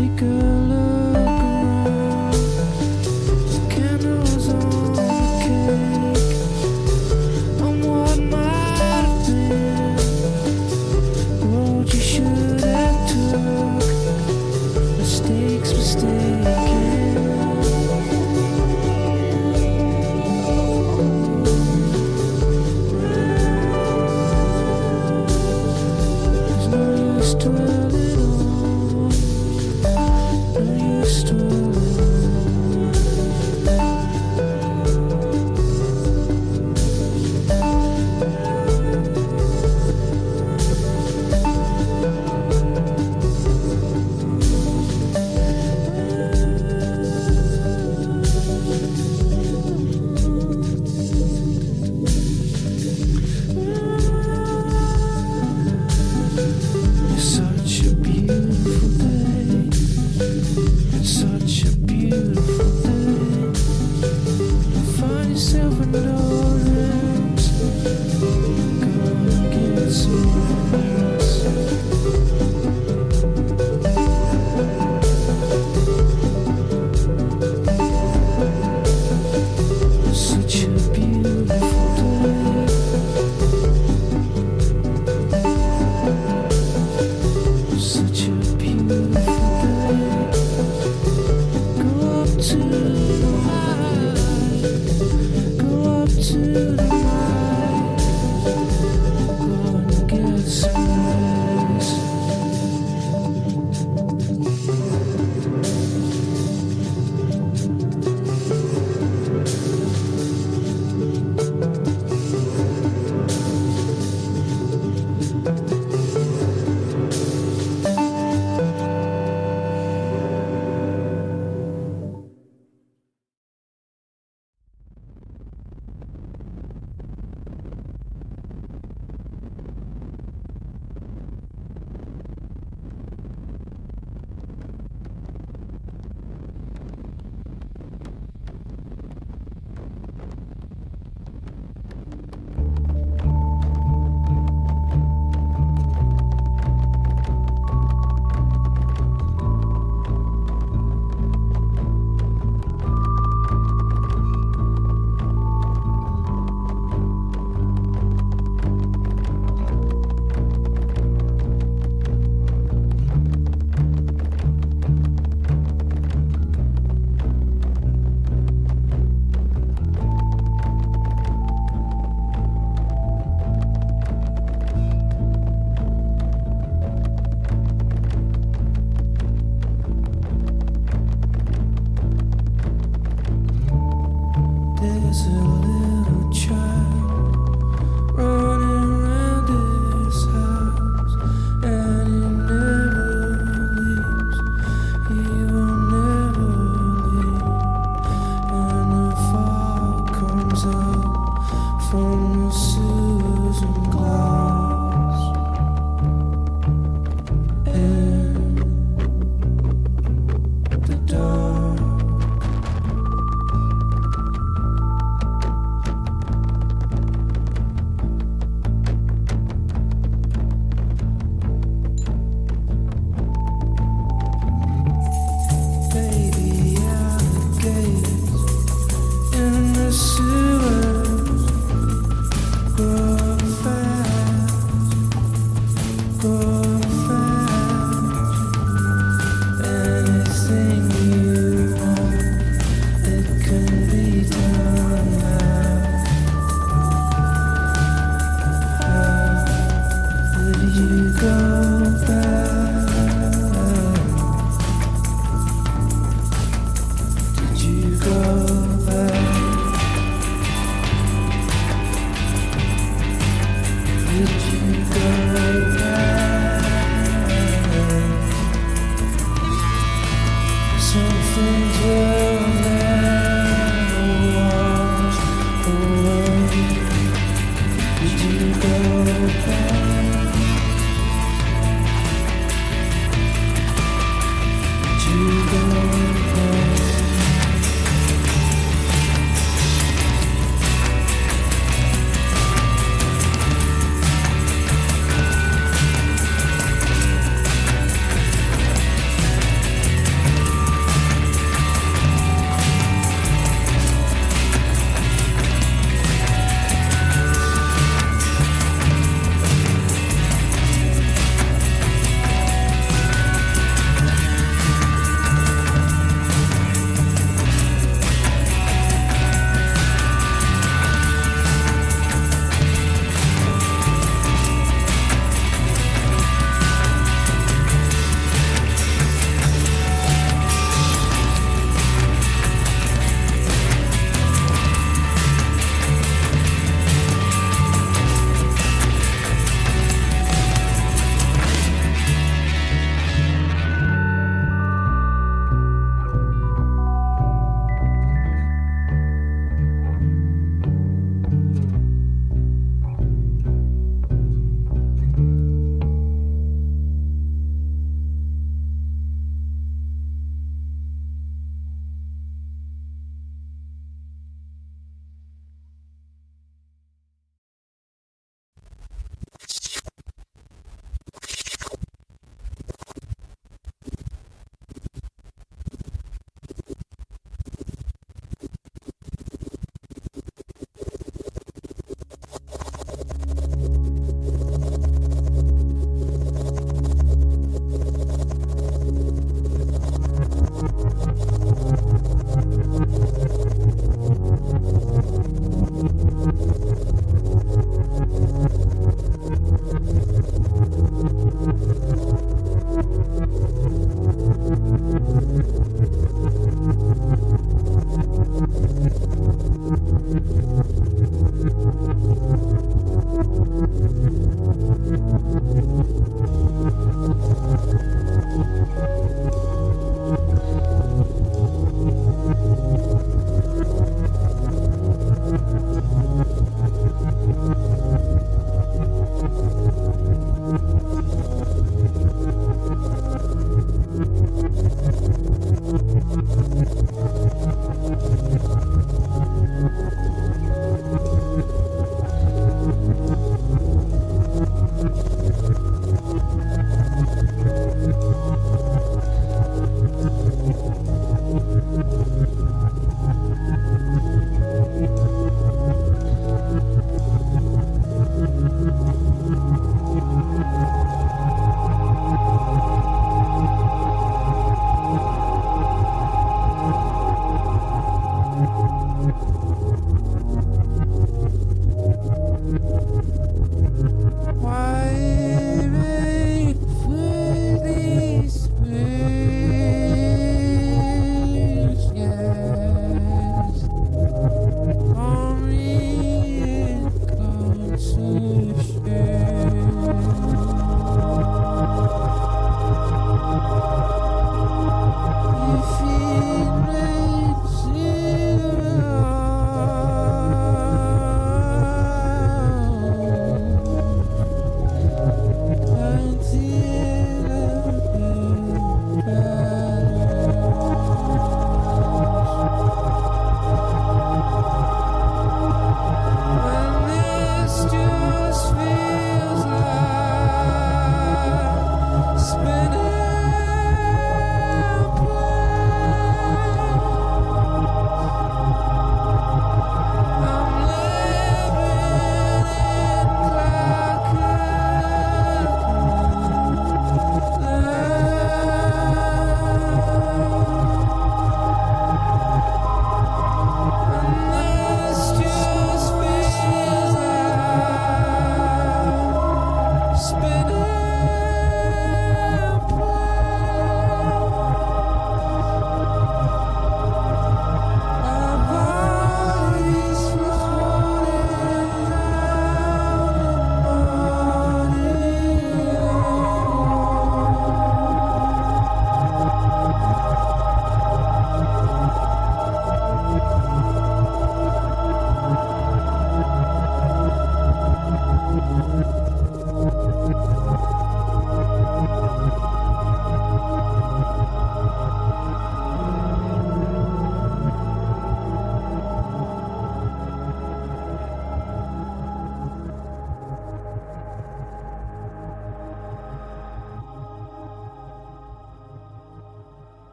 take a look around. Candles on the cake, on what might have been. The road you should have took, mistakes mistaken. There's no use dwelling on, no use dwelling on. It's such a beautiful day. It's such a beautiful day. You find yourself in Lawrence. Gonna get some rest. It's such a beautiful day. Such a beautiful day. Go up to the light. Go up to the light. Gonna get some rest. There's a little child running around his house, and he never leaves. He will never leave. And the fog comes up from the sewers and glass. In the dark. Baby alligators in the sewers grow fast, grow fast. Anything you want, it can be done now. How did you go back? Did you go back? Did you go back? Some things will never wash away. Did you go back? Did you go back?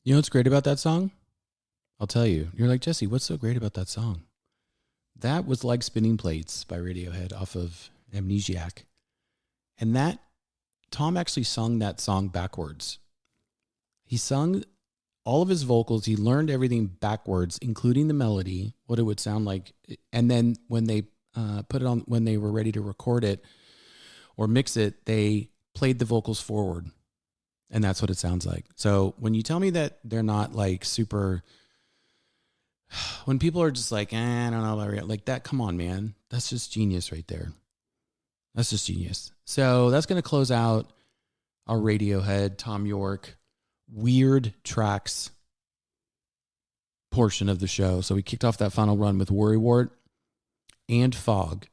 You know what's great about that song? I'll tell you. You're like, Jesse, what's so great about that song? That was like Spinning Plates by Radiohead off of Amnesiac. And that, Thom actually sung that song backwards. He sung all of his vocals. He learned everything backwards, including the melody, what it would sound like. And then when they put it on, when they were ready to record it or mix it, they played the vocals forward. And that's what it sounds like. So when you tell me that they're not like super, when people are just like, I don't know about like that, come on, man. That's just genius right there. That's just genius. So that's going to close out our Radiohead, Thom Yorke, weird tracks portion of the show. So we kicked off that final run with Worrywart and Fog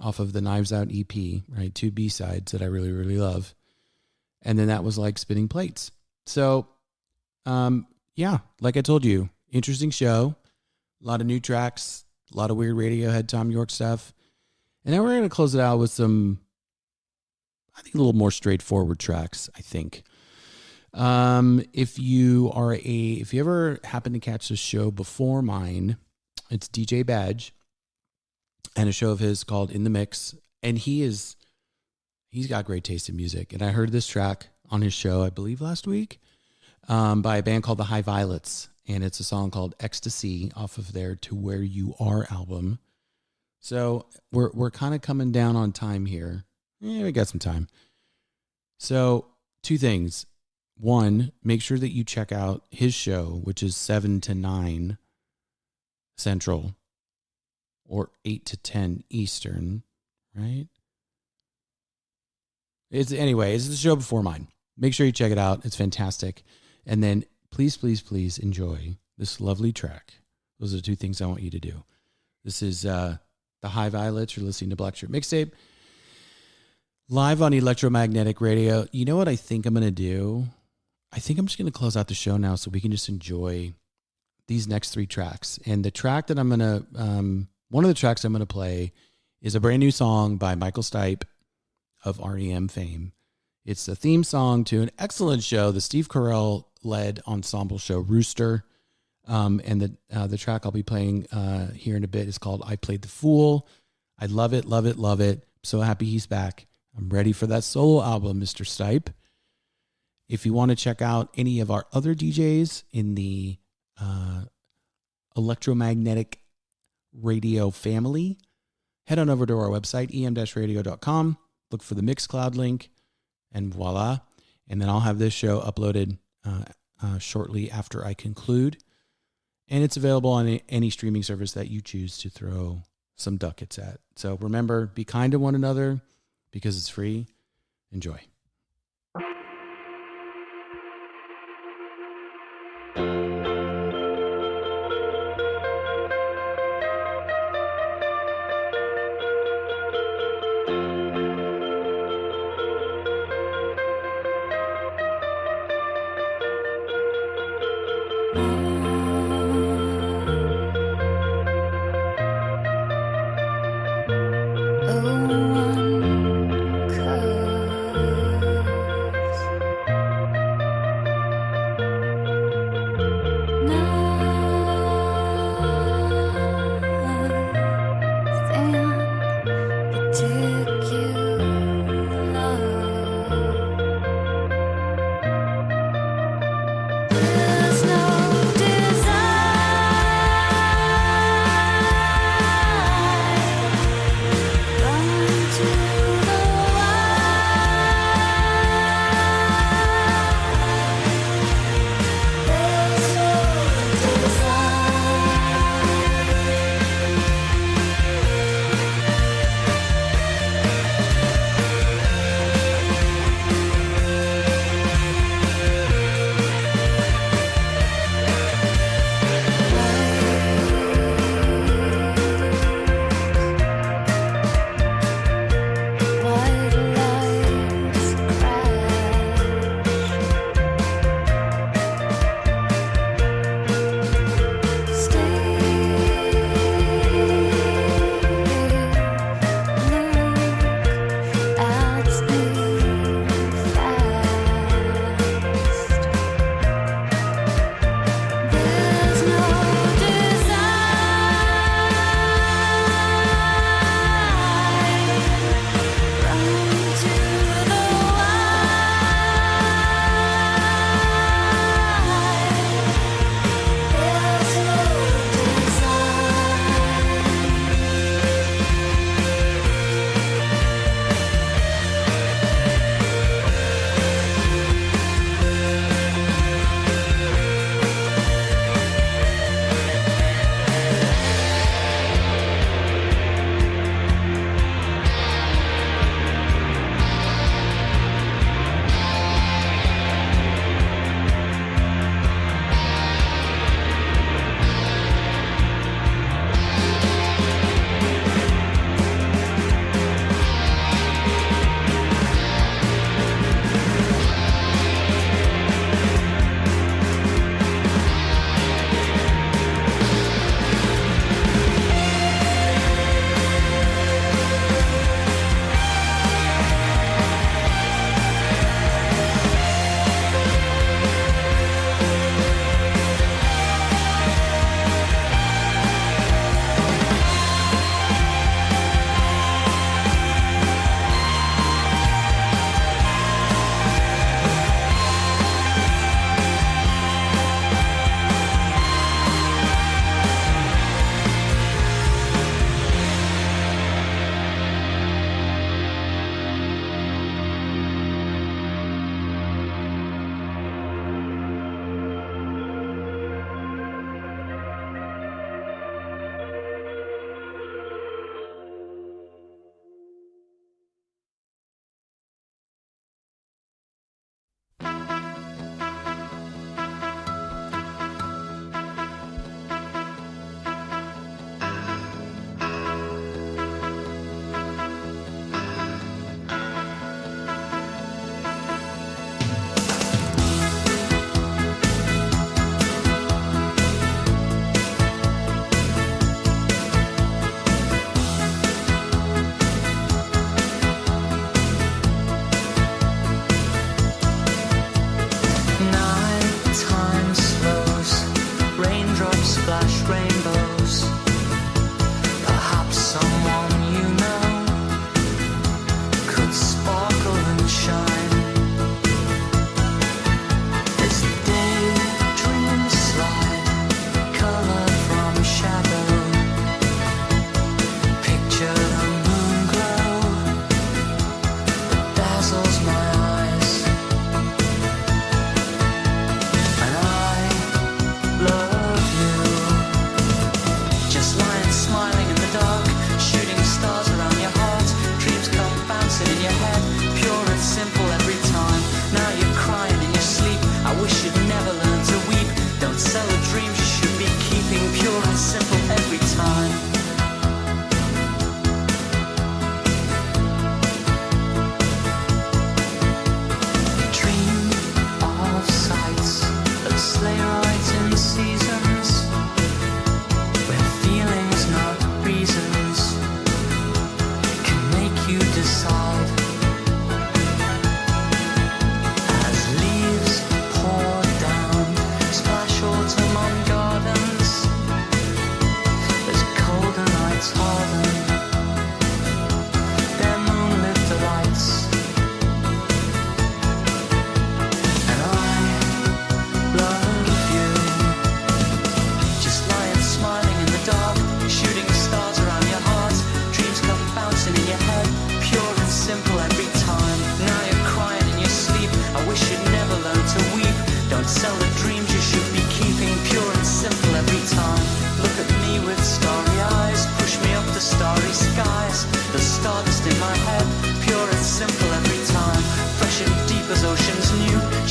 off of the Knives Out EP, right? 2 B-sides that I really, really love. And then that was like Spinning Plates. So, yeah, like I told you, interesting show. A lot of new tracks, a lot of weird Radiohead, Thom Yorke stuff. And then we're going to close it out with some, I think, a little more straightforward tracks, I think. If you ever happen to catch the show before mine, it's DJ Badge and a show of his called In the Mix. And he's got great taste in music. And I heard this track on his show, I believe last week, by a band called the High Violets. And it's a song called Ecstasy off of their To Where You Are album. So we're kind of coming down on time here. Yeah, we got some time. So two things. One, make sure that you check out his show, which is 7 to 9 Central or 8 to 10 Eastern, right? It's the show before mine. Make sure you check it out. It's fantastic. And then please, please, please enjoy this lovely track. Those are the two things I want you to do. This is the High Violets. You're listening to Black Shirt Mixtape. Live on Electromagnetic Radio. You know what I think I'm going to do? I think I'm just going to close out the show now so we can just enjoy these next three tracks. And the track that I'm going to, one of the tracks I'm going to play is a brand new song by Michael Stipe of REM fame. It's the theme song to an excellent show, the Steve Carell-led ensemble show Rooster. And the track I'll be playing here in a bit is called I Played the Fool. I love it, love it, love it. So happy he's back. I'm ready for that solo album, Mr. Stipe. If you want to check out any of our other DJs in the electromagnetic radio family, head on over to our website, em-radio.com. Look for the Mixcloud link, and voila. And then I'll have this show uploaded shortly after I conclude. And it's available on any streaming service that you choose to throw some ducats at. So remember, be kind to one another because it's free. Enjoy. There's no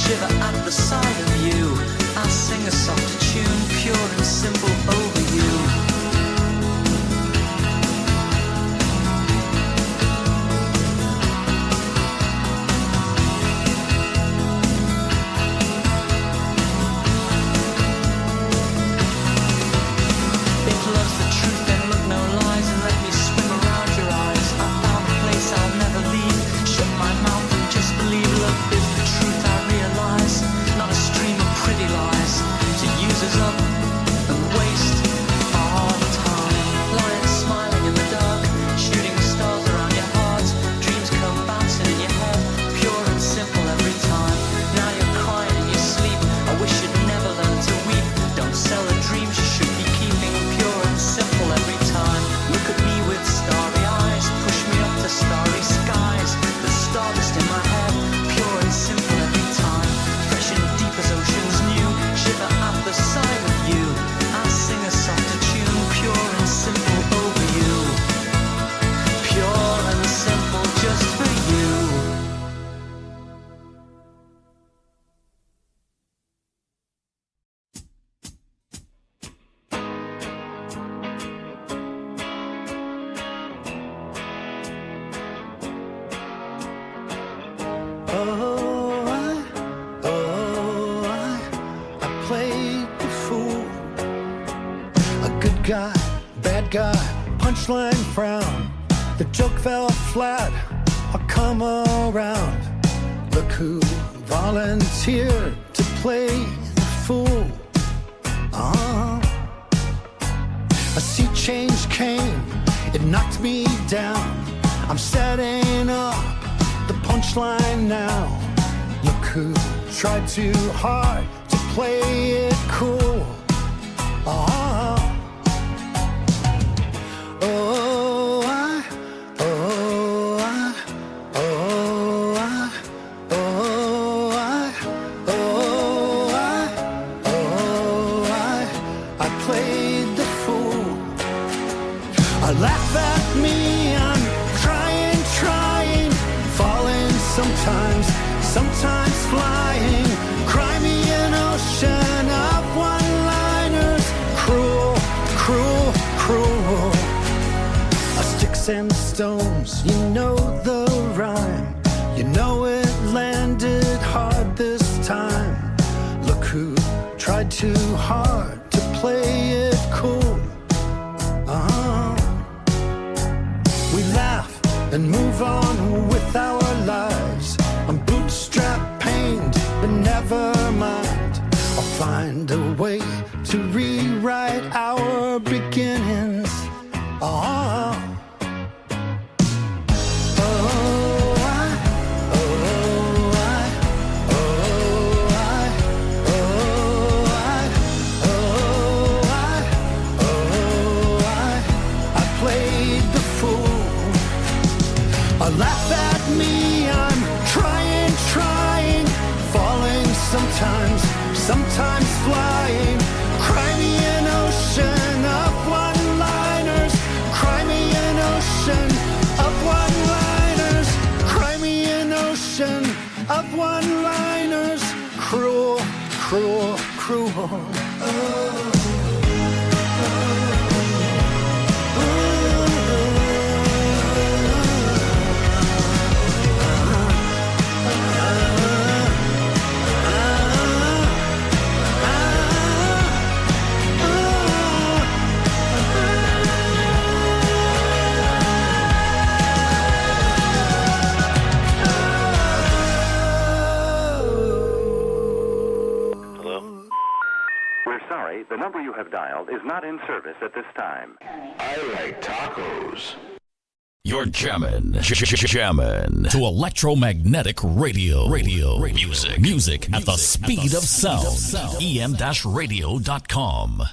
shiver at the sight of you. I sing a soft tune, pure and simple over you. If love's the truth, then look no lies and let me swim around your eyes. I found a place I'll never leave. Shut my mouth and just believe love is the truth I realize. Not a stream of pretty lies to use us up and waste our time. Lying smiling in the dark, shooting stars around your heart. Dreams come bouncing in your head, pure and simple every time. Now you're crying in your sleep. I wish you'd never learn to weep. Don't sell the dreams you should be keeping, pure and simple every time. Look at me with starry eyes, push me up to starry skies. The stardust in my head, pure and simple every time. Fresh and deep as oceans new, shiver at the sight of you. I sing a softer tune, pure and simple over you. Pure and simple just for you. I played the fool. A good guy, bad guy, punchline frown. The joke fell flat, I'll come around. Look who volunteered to play the fool. A sea change came, it knocked me down. I'm setting up the punchline now. Look who tried too hard to play it cool. I played the fool. I laugh at me, I'm trying, falling sometimes flying. Cry me an ocean of one-liners, cruel. Sticks and stones, you know the rhyme. You know it landed hard this time. Look who tried too hard to play it cool. We laugh and move on with our lives. I'm bootstrap pained, but never mind. I'll find a way to rewrite our beginnings. Laugh at me, I'm trying, falling sometimes flying. Cry me an ocean of one-liners. Cry me an ocean of one-liners. Cry me an ocean of one-liners. Cruel. Sorry, the number you have dialed is not in service at this time. I like tacos. You're jamming to electromagnetic radio. Music at the speed of sound. em-radio.com.